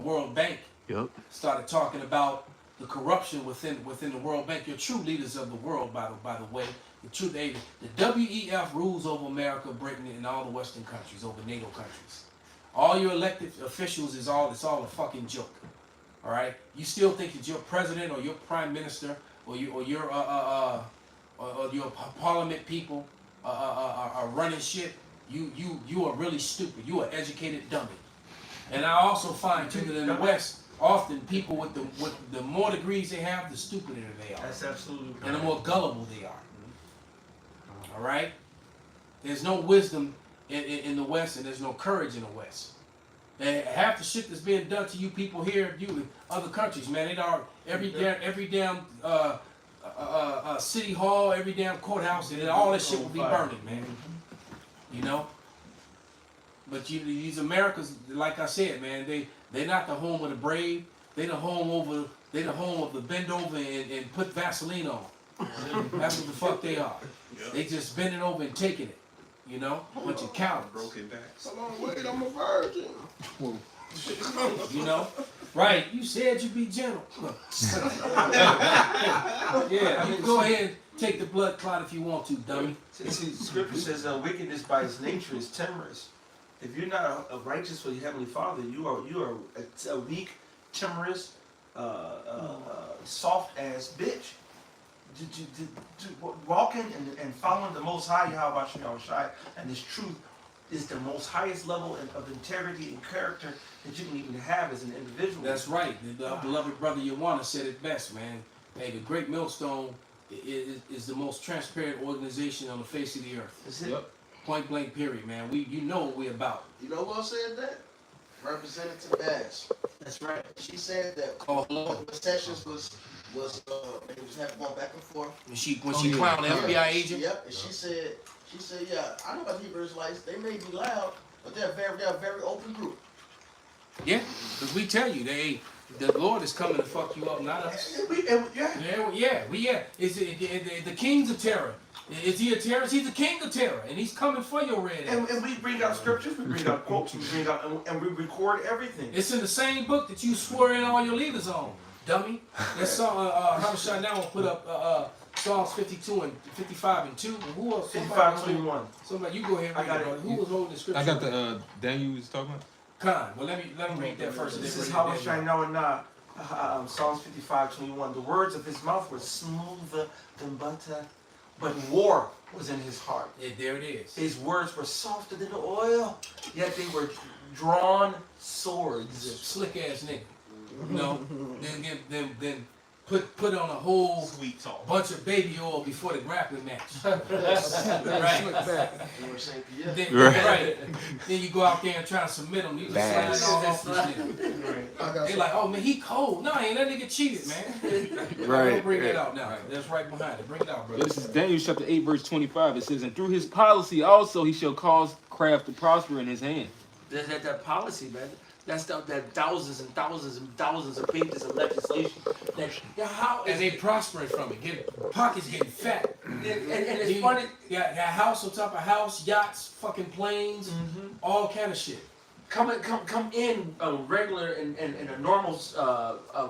World Bank, Yep. started talking about the corruption within the World Bank. Your true leaders of the world, by the way, the WEF rules over America, Britain, and all the Western countries, over NATO countries. All your elected officials it's all a fucking joke. All right, you still think that your president or your prime minister or your parliament people are running shit? You are really stupid. You are educated dummy. And I also find too that in the West, often people with the more degrees they have, the stupider they are, That's absolutely and the more gullible they are. All right, there's no wisdom in the West, and there's no courage in the West. And half the shit that's being done to you people here, you in other countries, man, it are every damn city hall, every damn courthouse, and all that shit will be burning, man. You know. But these Americas, like I said, man, they're not the home of the brave. They the home of the bend over and put Vaseline on. That's what the fuck they are. They just bending over and taking it. You know, bunch of cowards. Broken backs. Come on, wait, I'm a virgin. You know, right? You said you'd be gentle. Yeah, you go ahead and take the blood clot if you want to, dummy. See, Scripture says wickedness by its nature is timorous. If you're not a righteous for your heavenly Father, you are a weak, timorous, soft ass bitch. Walking and following the Most High Yahweh Shai and His truth is the most highest level of integrity and character that you can even have as an individual. That's right. The beloved brother Yawana said it best, man. Hey, the Great Millstone is the most transparent organization on the face of the earth. That's it. Point blank, period, man. You know what we about. You know who else said that? Representative Bass. That's right. She said that the sessions was they was having going back and forth. When she clowned the FBI agent. Yep, and she said, yeah, I know about the Hebrew Israelites. They may be loud, but they're a very open group. Yeah, because we tell you, the Lord is coming to fuck you up, not us. Yeah. It's the kings of terror. Is he a terrorist? He's the king of terror, and he's coming for your red ass. And we bring out scriptures, we bring out quotes, we bring out, and we record everything. It's in the same book that you swore in all your leaders on, dummy. That's Habashai now put up Psalms 52 and 55 and 2. And who else? 55:21. Somebody, you go ahead and read it, brother. Who was holding the scripture? I got the Daniel was talking about. Khan. Well, let me read that first. This is Habashai now Psalms 55:21. The words of his mouth were smoother than butter, but war was in his heart. Yeah, there it is. His words were softer than oil, yet they were drawn swords. Slick ass nigga. You know, then put on a whole Sweet talk. bunch of baby oil before the grappling match. Right. Right. Then you go out there and try to submit them. You just slide all off this nigga. They like, oh man, he cold. No, ain't that nigga cheated, man. Don't bring it out now. That's right behind it. Bring it out, brother. This is Daniel chapter 8, verse 25. It says, and through his policy also he shall cause craft to prosper in his hand. That policy, man. That's that thousands and thousands and thousands of pages of legislation. And they prospering from it. Pockets getting fat. And it's funny. Got house on top of house, yachts, fucking planes, all kind of shit. Come in regular in a normal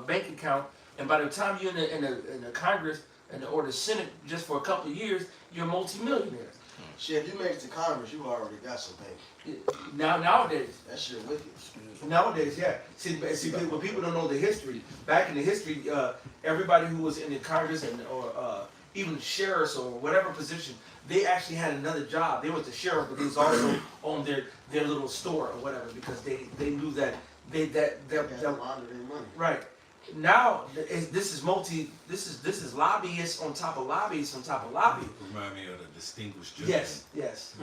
bank account, and by the time you're in the Congress or the Senate just for a couple of years, you're a multimillionaire. Shit, if you make it to Congress, you already got some paper. Nowadays. That shit wicked. Nowadays, yeah. See, when people don't know the history, back in the history, everybody who was in the Congress and or even sheriffs or whatever position, they actually had another job. They was the sheriff, but they was also on their little store or whatever because they knew that right. Now this is lobbyists on top of lobbyists on top of lobbyists. Remind me of the Distinguished Gentleman. Yes. Yes.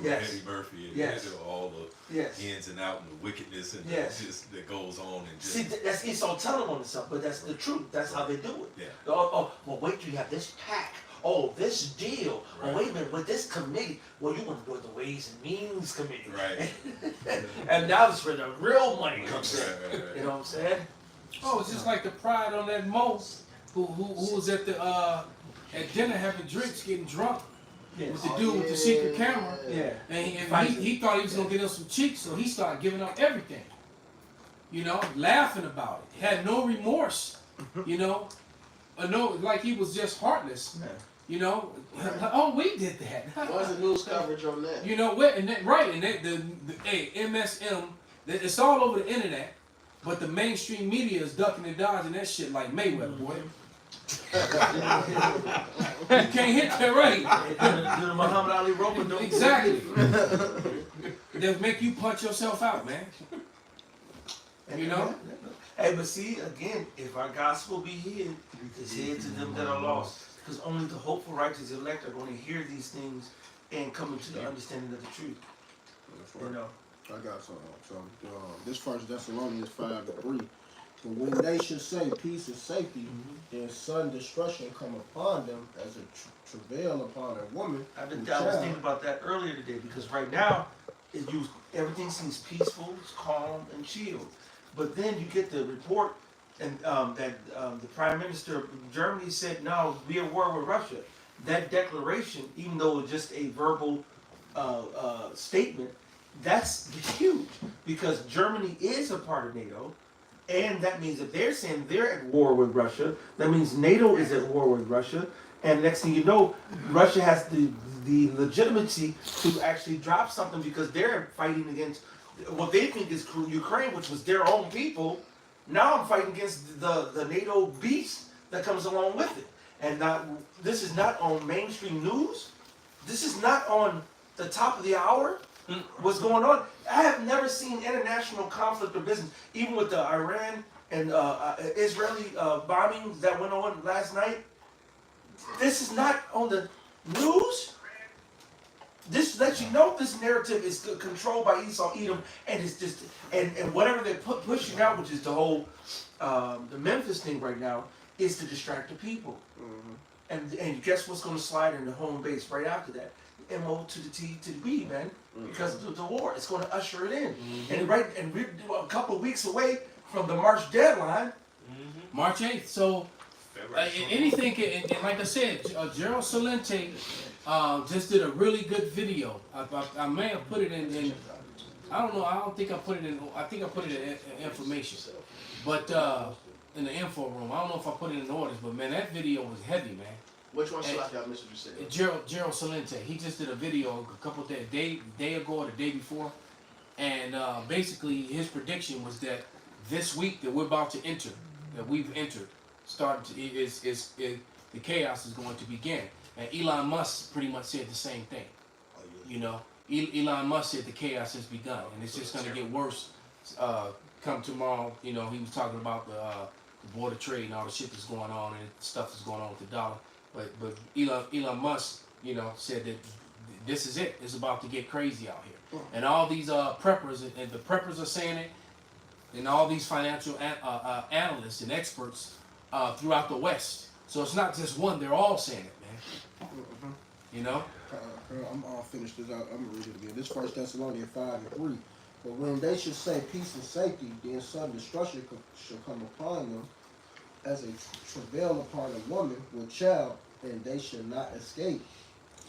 Eddie Murphy and Yes. all the Yes. ins and outs and the wickedness and Yes. just that goes on and just See, that's Esau telling on himself, but that's the truth. That's how they do it. Yeah. Well, wait till you have this pack. Oh, this deal. Right. Oh, wait a minute, with this committee. Well, you want to go to the Ways and Means Committee. Right. And now it's where the real money comes in. Right. You know what I'm saying? Oh, it's just like the pride on that Mo, who was at the at dinner having drinks, getting drunk with the dude with the secret camera. Yeah. And he thought he was gonna get him some cheeks, so he started giving up everything. You know, laughing about it. Had no remorse. You know, no, like he was just heartless. Yeah. You know, oh, we did that. What's the news coverage on that? You know what? And that, right, and that, the hey, MSM, it's all over the internet, but the mainstream media is ducking and dodging that shit like Mayweather, boy. You can't hit that right. Do the Muhammad Ali rope do Exactly. They'll make you punch yourself out, man. You know? Hey, but see, again, if our gospel be hid, it's hid to them that are lost. Because only the hopeful, righteous elect are going to hear these things and come into the understanding of the truth. You know? I got something. So this First Thessalonians 5:3. But when they should say peace and safety, then sudden destruction come upon them as a travail upon a woman. I was thinking about that earlier today because right now, everything seems peaceful, it's calm, and chilled. But then you get the report and that the Prime Minister of Germany said, no, be at war with Russia. That declaration, even though it was just a verbal statement, that's huge because Germany is a part of NATO. And that means if they're saying they're at war with Russia, that means NATO is at war with Russia. And next thing you know, Russia has the legitimacy to actually drop something because they're fighting against what they think is Ukraine, which was their own people. Now I'm fighting against the NATO beast that comes along with it. And this is not on mainstream news. This is not on the top of the hour. What's going on? I have never seen international conflict or business, even with the Iran and Israeli bombings that went on last night. This is not on the news. This lets you know this narrative is controlled by Esau Edom, and it's just and whatever they're pushing out, which is the whole the Memphis thing right now, is to distract the people. And guess what's going to slide into home base right after that? MO to the T to the B, man, because of the war. It's going to usher it in. And we're a couple of weeks away from the March deadline. March 8th. So anything can, and like I said, Gerald Salente just did a really good video. I may have put it in I don't know. I don't think I put it in. I think I put it in information, but in the info room. I don't know if I put it in orders, but man, that video was heavy, man. Which one should I missed what you said? Gerald Salente. He just did a video a couple day ago or the day before, and basically his prediction was that this week that we're about to enter, that we've entered, the chaos is going to begin. And Elon Musk pretty much said the same thing. You know, Elon Musk said the chaos has begun, and it's just going to get worse. Come tomorrow, you know, he was talking about the border trade and all the shit that's going on and stuff that's going on with the dollar. But Elon Musk, you know, said that this is it. It's about to get crazy out here. And all these preppers, and the preppers are saying it, and all these financial analysts and experts throughout the West. So it's not just one, they're all saying it, man. You know? I'm all finished this out. I'm gonna read it again. This First Thessalonians 5:3. But when they should say peace and safety, then sudden destruction shall come upon them as a travail upon a woman with child, and they shall not escape.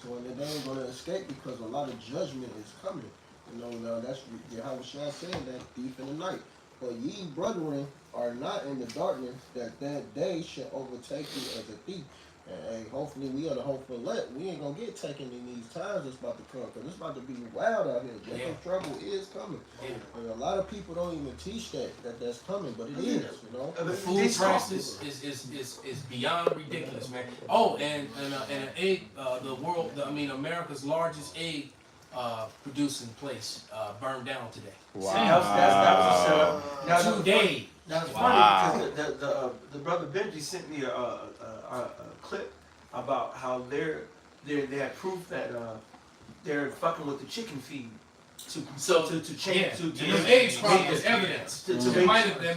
So they ain't gonna escape because a lot of judgment is coming. You know, that's Yahushua saying that thief in the night. But ye, brethren, are not in the darkness, that day shall overtake you as a thief. And hopefully we are the hopeful elect. We ain't gonna get taken in these times that's about to come, because it's about to be wild out here. Jacob trouble is coming. And a lot of people don't even teach that's coming, but it is, you know. The food prices is beyond ridiculous, man. Oh, and an egg, America's largest egg producing place burned down today. Wow. That was a setup. Today. Now it's funny because the brother Benji sent me a clip about how they had proof that they're fucking with the chicken feed to change to the eggs probably was evidence. That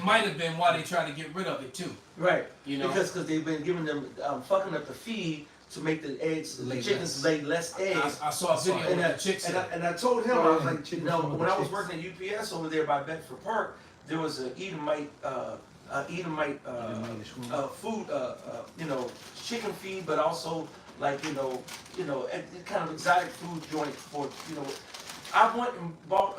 might have been why they tried to get rid of it too. Right. You know, because they've been giving them fucking up the feed to make the eggs, the chickens lay less eggs. I saw a video with the chicks. And I told him, I was like, when I was working at UPS over there by Bedford Park, there was an Edomite food, chicken feed, but also like kind of exotic food joint for I went and bought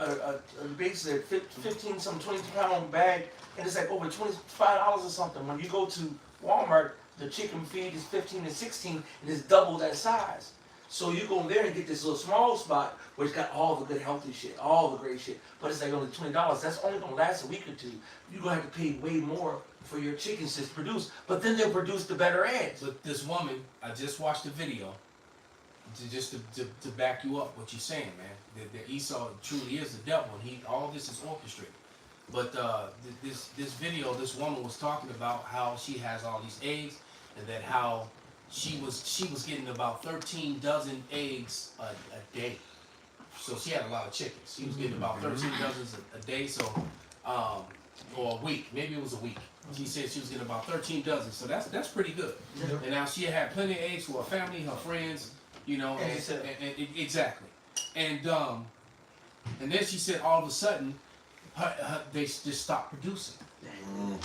basically a 15 some 20-pound bag, and it's like over $25 or something. When you go to Walmart, the chicken feed is 15 and 16, and it's double that size. So you go in there and get this little small spot where it's got all the good healthy shit, all the great shit, but it's like only $20. That's only gonna last a week or two. You're gonna have to pay way more for your chickens to produce, but then they'll produce the better eggs. But this woman, I just watched the video to back you up what you're saying, man. That Esau truly is the devil, and all this is orchestrated. But this video, this woman was talking about how she has all these eggs, and that how she was getting about 13 dozen eggs a day. So she had a lot of chickens. She was getting about 13 dozens a day, so or a week. Maybe it was a week. She said she was getting about 13 dozen. So that's pretty good. Yeah. And now she had plenty of eggs for her family, her friends, and exactly. And then she said all of a sudden they just stopped producing.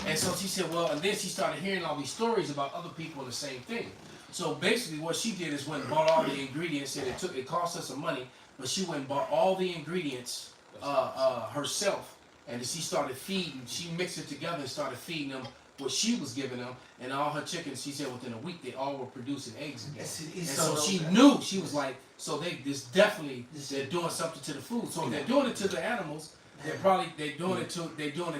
And so she said, well, and then she started hearing all these stories about other people in the same thing. So basically what she did is went and bought all the ingredients, and it cost her some money, but she went and bought all the ingredients herself, and she started feeding, she mixed it together and started feeding them what she was giving them, and all her chickens, she said within a week they all were producing eggs again. And so she knew, she was like, so they're doing something to the food. So if they're doing it to the animals, they're doing it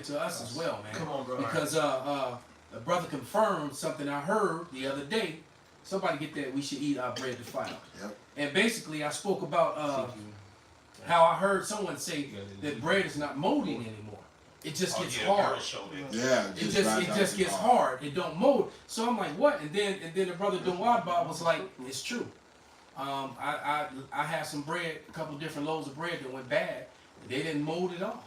to us as well, man. Come on, bro. Because a brother confirmed something I heard the other day. Somebody get that we should eat our bread defiled. Yep. And basically I spoke about how I heard someone say that bread is not molding anymore. It just gets hard. Yeah, it just gets hard. It don't mold. So I'm like, what? And then the brother Dunwad Bob was like, it's true. I had some bread, a couple different loaves of bread that went bad. They didn't mold at all.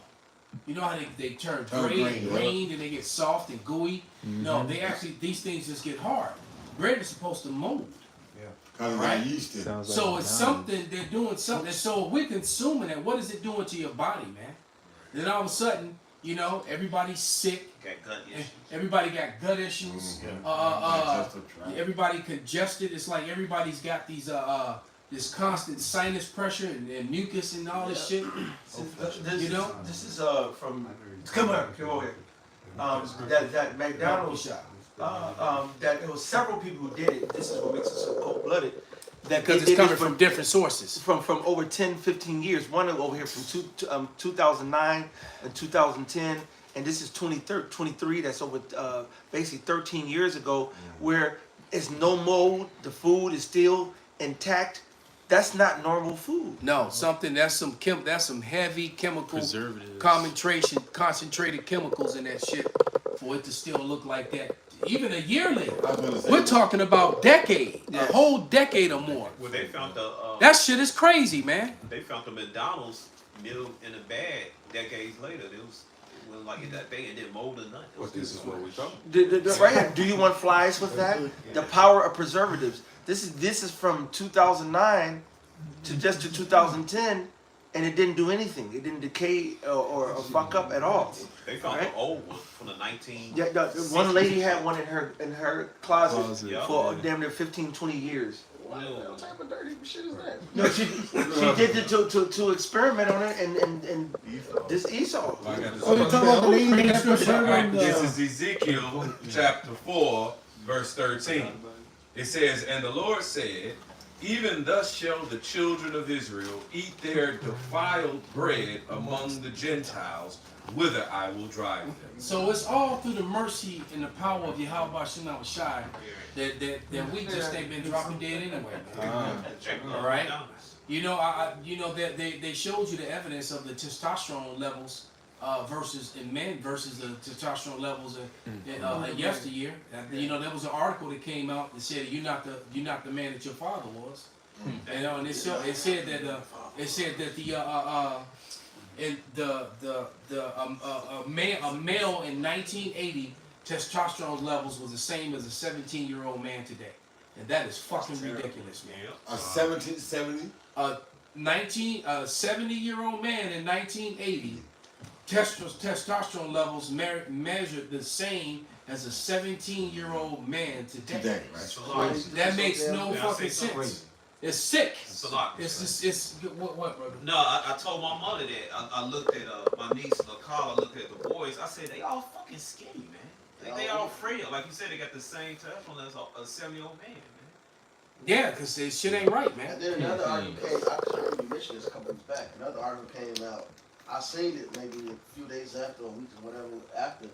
You know how they turn gray and green, and they get soft and gooey? Mm-hmm. No, these things just get hard. Bread is supposed to mold. Yeah. Because right? Yeast it. Like so it's something, they're doing something. So we're consuming it. What is it doing to your body, man? Then all of a sudden, everybody's sick. Everybody got gut issues. Everybody congested. It's like everybody's got these this constant sinus pressure and mucus and all this shit. This is from. Come over here. That McDonald's shop. That there was several people who did it. This is what makes it so cold-blooded. Because it's coming from different sources. From over 10, 15 years. One over here from 2009 and 2010. And this is 23. That's over basically 13 years ago, where it's no mold. The food is still intact. That's not normal food. No, that's some heavy chemical concentrated chemicals in that shit for it to still look like that. Even a year later, we're talking about a whole decade or more. Well, they found that shit is crazy, man. They found the McDonald's meal in a bag decades later. It was like that day it didn't mold or nothing. Well, this is what we're talking. Right? Do you want flies with that? The power of preservatives. This is from 2009 to 2010, and it didn't do anything. It didn't decay or fuck up at all. They found the old one from the 19. Yeah, one lady had one in her closet for damn near 15, 20 years. What type of dirty shit is that? No, she did it to experiment on it, and this Esau. Oh, you're talking about the lady that preserved This is Ezekiel chapter 4, verse 13. It says, and the Lord said, even thus shall the children of Israel eat their defiled bread among the Gentiles, whither I will drive them. So it's all through the mercy and the power of Yahweh Shem Shai that we just ain't been dropping dead anyway. All right. You know, you know that they showed you the evidence of the testosterone levels versus in men versus the testosterone levels in yesteryear. You know, there was an article that came out that said you're not the man that your father was. And it said that a male in 1980 testosterone levels was the same as a 17-year-old man today, and that is fucking ridiculous, man. A 1770? A 70-year-old man in 1980, testosterone levels measured the same as a 17-year-old man today. Right? That makes no fucking sense. It's sick. It's a lot. It's what, brother? No, I told my mother that. I looked at my niece, LaCarla, I looked at the boys. I said, they all fucking skinny, man. They all frail. Like you said, they got the same testosterone as a 70-year-old man, man. Yeah, because this shit ain't right, man. And then another article came out, because you mentioned this a couple weeks back. Another article came out. I seen it maybe a few days after, or weeks, or whatever after.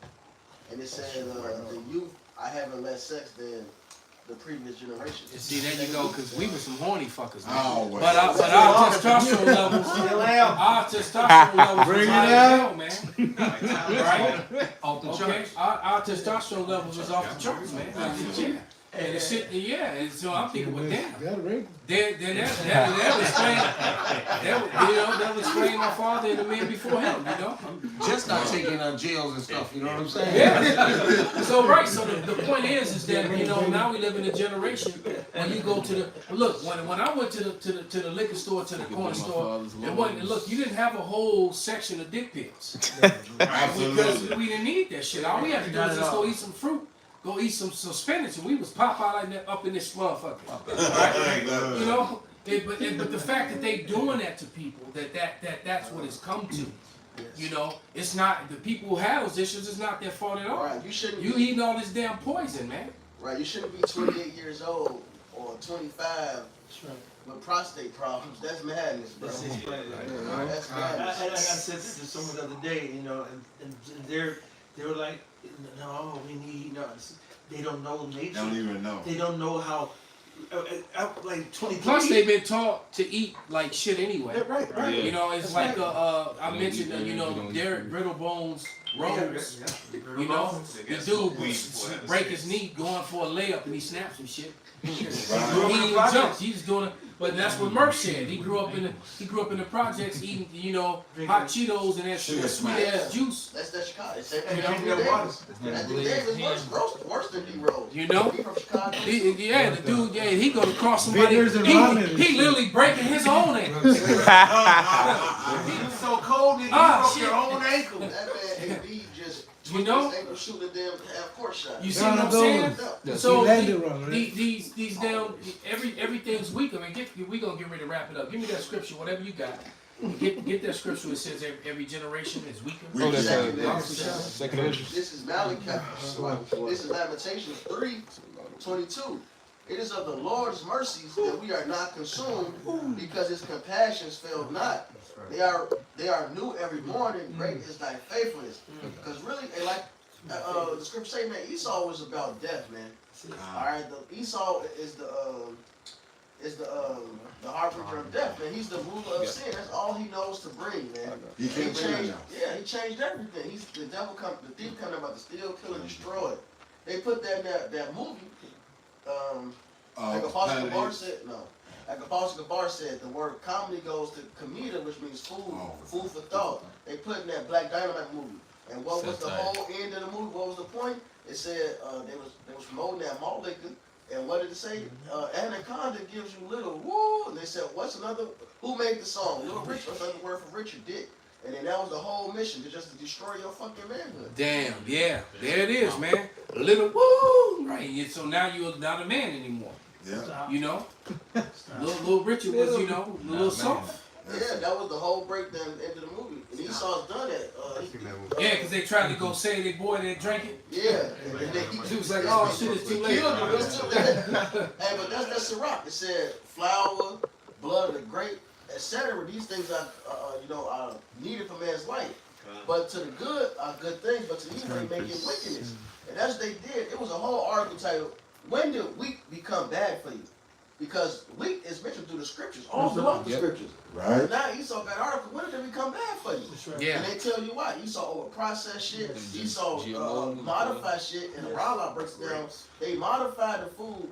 And it said the youth are having less sex than the previous generation. See, there you go, because we were some horny fuckers, man. Oh, well. But our testosterone levels, Bring it out, man. Right? Okay, our testosterone levels was off the charts, man. Yeah. And it shit, yeah. And so I'm thinking, well, damn. Then that would explain, that would explain my father and the man before him, you know. Just not taking jails and stuff, you know what I'm saying? Yeah. So right. So the point is that now we live in a generation when you go to the look when I went to the liquor store, to the corner store, look, you didn't have a whole section of dick pills. Because we didn't need that shit. All we had to do was just go eat some fruit. Go eat some spinach, and we was pop out like that up in this motherfucker, right? You know, but the fact that they doing that to people, that's what it's come to. You know, it's not the people who have those issues. It's not their fault at all. Right, you shouldn't. You eating all this damn poison, man. Right, you shouldn't be 28 years old or 25 with prostate problems. That's madness, bro. That's it. That's I madness. said this to someone the other day, you know, and they were like, no, we need, they don't know nature. Don't even know. They don't know how, like 20. Plus, they've been taught to eat like shit anyway. Yeah, right. You know, it's like I mentioned, Derek Brittlebones Rose. You know, the dude break his knee going for a layup and he snaps some shit. He even jumps. He's doing it. But that's what Merck said. He grew up in the projects eating, hot Cheetos and that sweet ass juice. That's Chicago. It's worse than D-Rose. You know? He from Chicago. The dude, he gonna cross somebody. He literally breaking his own ankle. He was so cold that you broke your own ankle. That man AD just You know? ankle shooting them half-court shot. You see what I'm saying? So these damn everything's weak. I mean, we gonna get ready to wrap it up. Give me that scripture, whatever you got. Get that scripture. It says every generation is weaker. Oh, that's second edition. This is Malachi. This is Lamentations 3:22. It is of the Lord's mercies that we are not consumed, because his compassions fail not. They are new every morning. Great is thy faithfulness. Because really, like the scripture say, man, Esau was about death, man. All right, Esau is the harbinger of death, man. He's the ruler of sin. That's all he knows to bring, man. He changed. He changed everything. The thief coming about to steal, kill, and destroy. They put that in that movie. Like Apostle Gabar said, no. Like Apostle Gabar said, the word comedy goes to comida, which means food for thought. They put in that Black Dynamite movie. And what was the whole end of the movie? What was the point? It said they was promoting that malt liquor. And what did it say? Anaconda gives you little woo. And they said, who made the song? Little Richard. That's another word for Richard Dick. And then that was the whole mission, to destroy your fucking manhood. Damn, yeah. There it is, man. A little woo. Right. And so now you're not a man anymore. Yeah. You know? Little Richard was, a little soft. Yeah, that was the whole breakdown at the end of the movie. And Esau's done that. Yeah, because they tried to go say they boy they drinking. Yeah. He was like, oh shit, it's too late. Hey, but that's Sirach. It said flour, blood of the grape, etc. These things are, are needed for man's life. But to the good are good things, but to the evil they make it wickedness. And that's what they did. It was a whole article titled, "When did wheat become bad for you?" Because wheat is mentioned through the scriptures, all throughout the scriptures. Right. Now Esau got an article, when did it become bad for you? Yeah. And they tell you why. Esau over-processed shit, Esau modified shit, and the Rala breaks it down. They modified the food,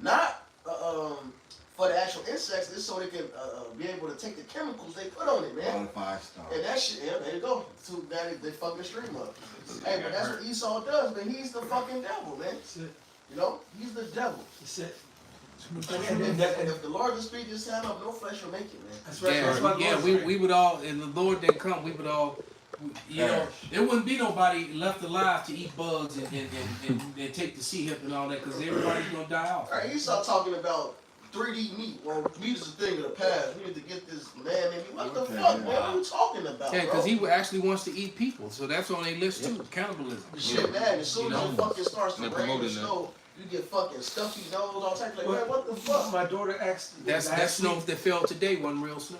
not for the actual insects, it's so they can be able to take the chemicals they put on it, man. Modified stuff. And that shit, yeah, there you go. So now they fucking stream up. Hey, but that's what Esau does, man. He's the fucking devil, man. You know, he's the devil. That's it. And if the Lord doesn't speak this time up, no flesh will make it, man. That's right. Yeah, That's what yeah, we would all, and the Lord didn't come, we would all, you know, there wouldn't be nobody left alive to eat bugs and take the sea hip and all that, because everybody's gonna die off. All right, Esau talking about 3D meat. Well, meat is a thing of the past. We need to get this man in me. What the fuck, man? What are you talking about, Yeah, because bro? he actually wants to eat people, so that's on their list too, cannibalism. Shit, man, as soon as it fucking starts to They're rain and promoting that. snow, you get fucking stuffy nose, all types like, man, what the fuck? My daughter asked. That snow that fell today wasn't real snow.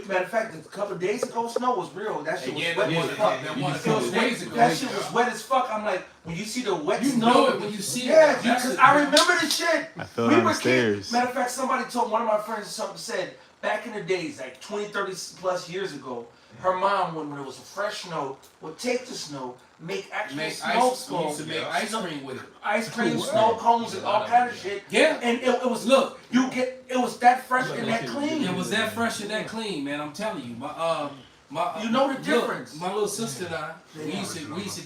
Matter of fact, a couple of days ago, snow was real. That shit was Yeah, wet that as one- fuck. that one a It couple was days wet- ago. That shit was wet as fuck. I'm like, when you see the wet You snow, know it when you see it. yeah, That's because it. I remember the shit. I fell down the stairs. Matter of fact, somebody told one of my friends something said back in the days, like 20, 30 plus years ago, her mom, when it was a fresh snow, would take the snow, make actual Make snow ice, we used to make ice cream with it. ice cream, snow cones, and all kind of shit. Yeah. And it was, look, it was that fresh and that clean. It was that fresh and that clean, man. I'm telling you, my You know the look, difference. my little sister and I, we used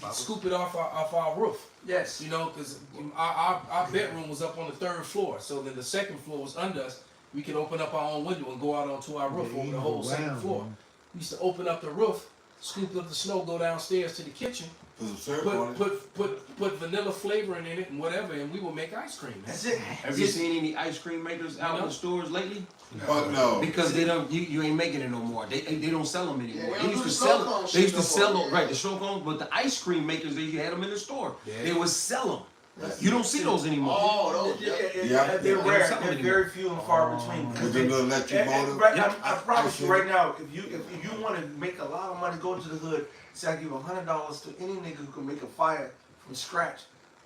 to scoop it off our roof. Yes. You know, because our bedroom was up on the 3rd floor, so then the 2nd floor was under us. We could open up our own window and go out onto our roof over the whole 2nd floor. We used to open up the roof, scoop up the snow, go downstairs to the kitchen, Put some syrup on it. put vanilla flavoring in it and whatever, and we will make ice cream. Man. That's it. Have you seen any ice cream makers out in the stores lately? Fuck no. Because they don't, you ain't making it no more. They don't sell them anymore. Yeah, They used do to the sell snow cone them. They shit used to no sell more, them, yeah. right? The snow cones, but the ice cream makers, they had them in the store. Yeah. They would sell them. You don't see those anymore. Oh, those, Yeah. They're rare. Some of They're them. very few and far between. With the little electric motor. Right, I promise you right now, if you want to make a lot of money, go into the hood. Say I give $100 to any nigga who can make a fire from scratch,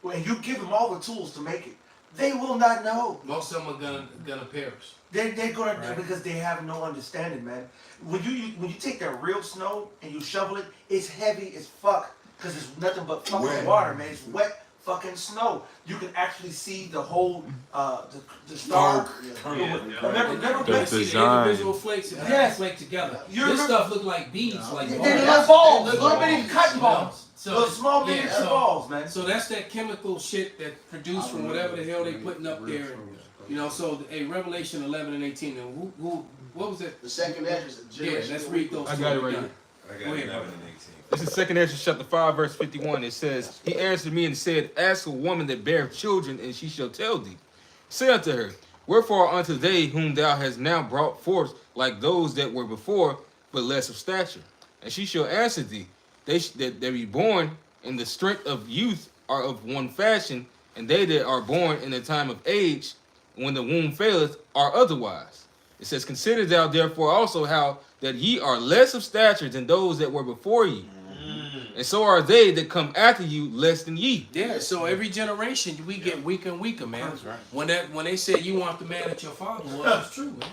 and you give them all the tools to make it. They will not know. Most of them are gonna perish. They're gonna Right. because they have no understanding, man. When you take that real snow and you shovel it, it's heavy as fuck because it's nothing but fucking Wet. water, man. It's wet fucking snow. You can actually see the whole the star. Dark. Never The been See the design. individual flakes and Yes. flake together. You're This re- stuff look like beads, like They balls. little balls, They look little like bitty cotton balls. So Little small miniature balls, man. So that's that chemical shit that produced from whatever the hell they putting up there. And, you know, so Revelation 11 and 18. And what was it? the second entrance. Yeah, let's read those. I got it right two. here. I got Go ahead, 11 brother. and 18. This is 2 Ezra chapter 5, verse 51. It says, He answered me and said, Ask a woman that beareth children, and she shall tell thee. Say unto her, Wherefore unto they whom thou hast now brought forth like those that were before, but less of stature? And she shall answer thee, that they be born in the strength of youth are of one fashion, and they that are born in the time of age, when the womb faileth, are otherwise. It says, Consider thou therefore also how that ye are less of stature than those that were before you. And so are they that come after you less than ye. Yeah, so every generation we get weaker and weaker, man. That's right. When they say you want the man that your father was, it's true, man.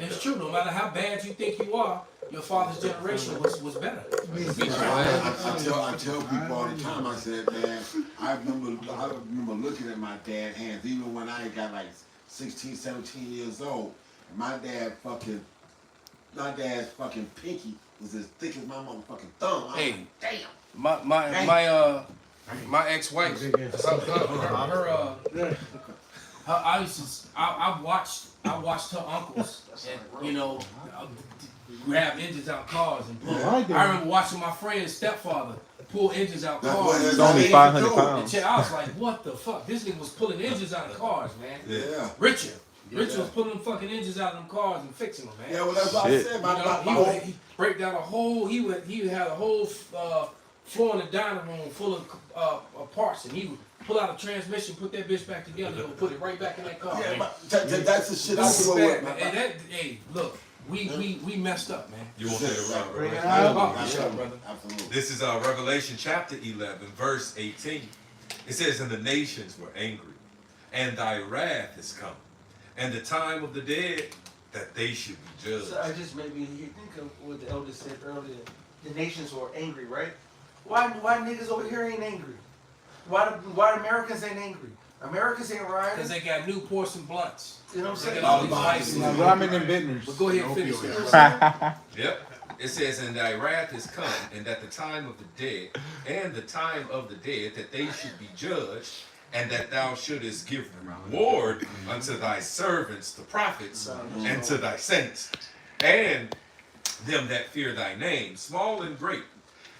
It's true. No matter how bad you think you are, your father's generation was better. I tell people all the time, I said, man, I remember looking at my dad's hands, even when I got like 16, 17 years old, and my dad's fucking pinky was as thick as my motherfucking thumb. I was Hey, like, damn. My ex-wife, I watched her uncles, and, you know, grab engines out cars and pull. I remember watching my friend's stepfather pull engines out That's cars. what It's only 500 And pounds. I was like, what the fuck? This nigga was pulling engines out of cars, man. yeah. Richard, Rich was pulling them fucking engines out of them cars and fixing them, man. Yeah, well, that's what I Shit. said. You know, he break down a whole. He had a whole floor in the dining room full of parts, and he would pull out a transmission, put that bitch back together, and put it right back in that car. Yeah, man. but that's the shit I This is grew bad, up man. with. And that, hey, look, we messed up, man. You want me to run Bring it Revelation? out. Yeah, brother. Absolutely. This is Revelation chapter 11, verse 18. It says, "And the nations were angry, and thy wrath is come, and the time of the dead that they should be judged." So I just made me think of what the elder said earlier. The nations were angry, right? Why niggas over here ain't angry? Why Americans ain't angry? Americans ain't Because rioting. they got Newports and blunts. You know what I'm They saying? got all these vices. Ramen and Bittners. But go ahead and finish You know it. what I'm saying? Yep. It says, "And thy wrath is come, and that the time of the dead, and the time of the dead, that they should be judged, and that thou shouldest give reward unto thy servants, the prophets, and to thy saints, and them that fear thy name, small and great,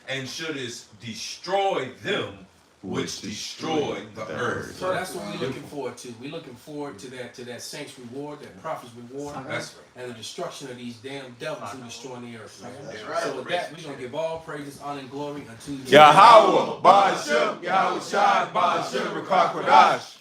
and shouldest destroy them which destroy the earth." So that's what we're looking forward to. We're looking forward to that saints reward, that prophet's reward, That's and the destruction of these damn devils who destroying the earth. Man. That's right. So with that, we're gonna give all praises, honor, and glory unto you. Yahweh, Ba'ashem, Yahweh Shai, Ba'ashem, Rakakwadash.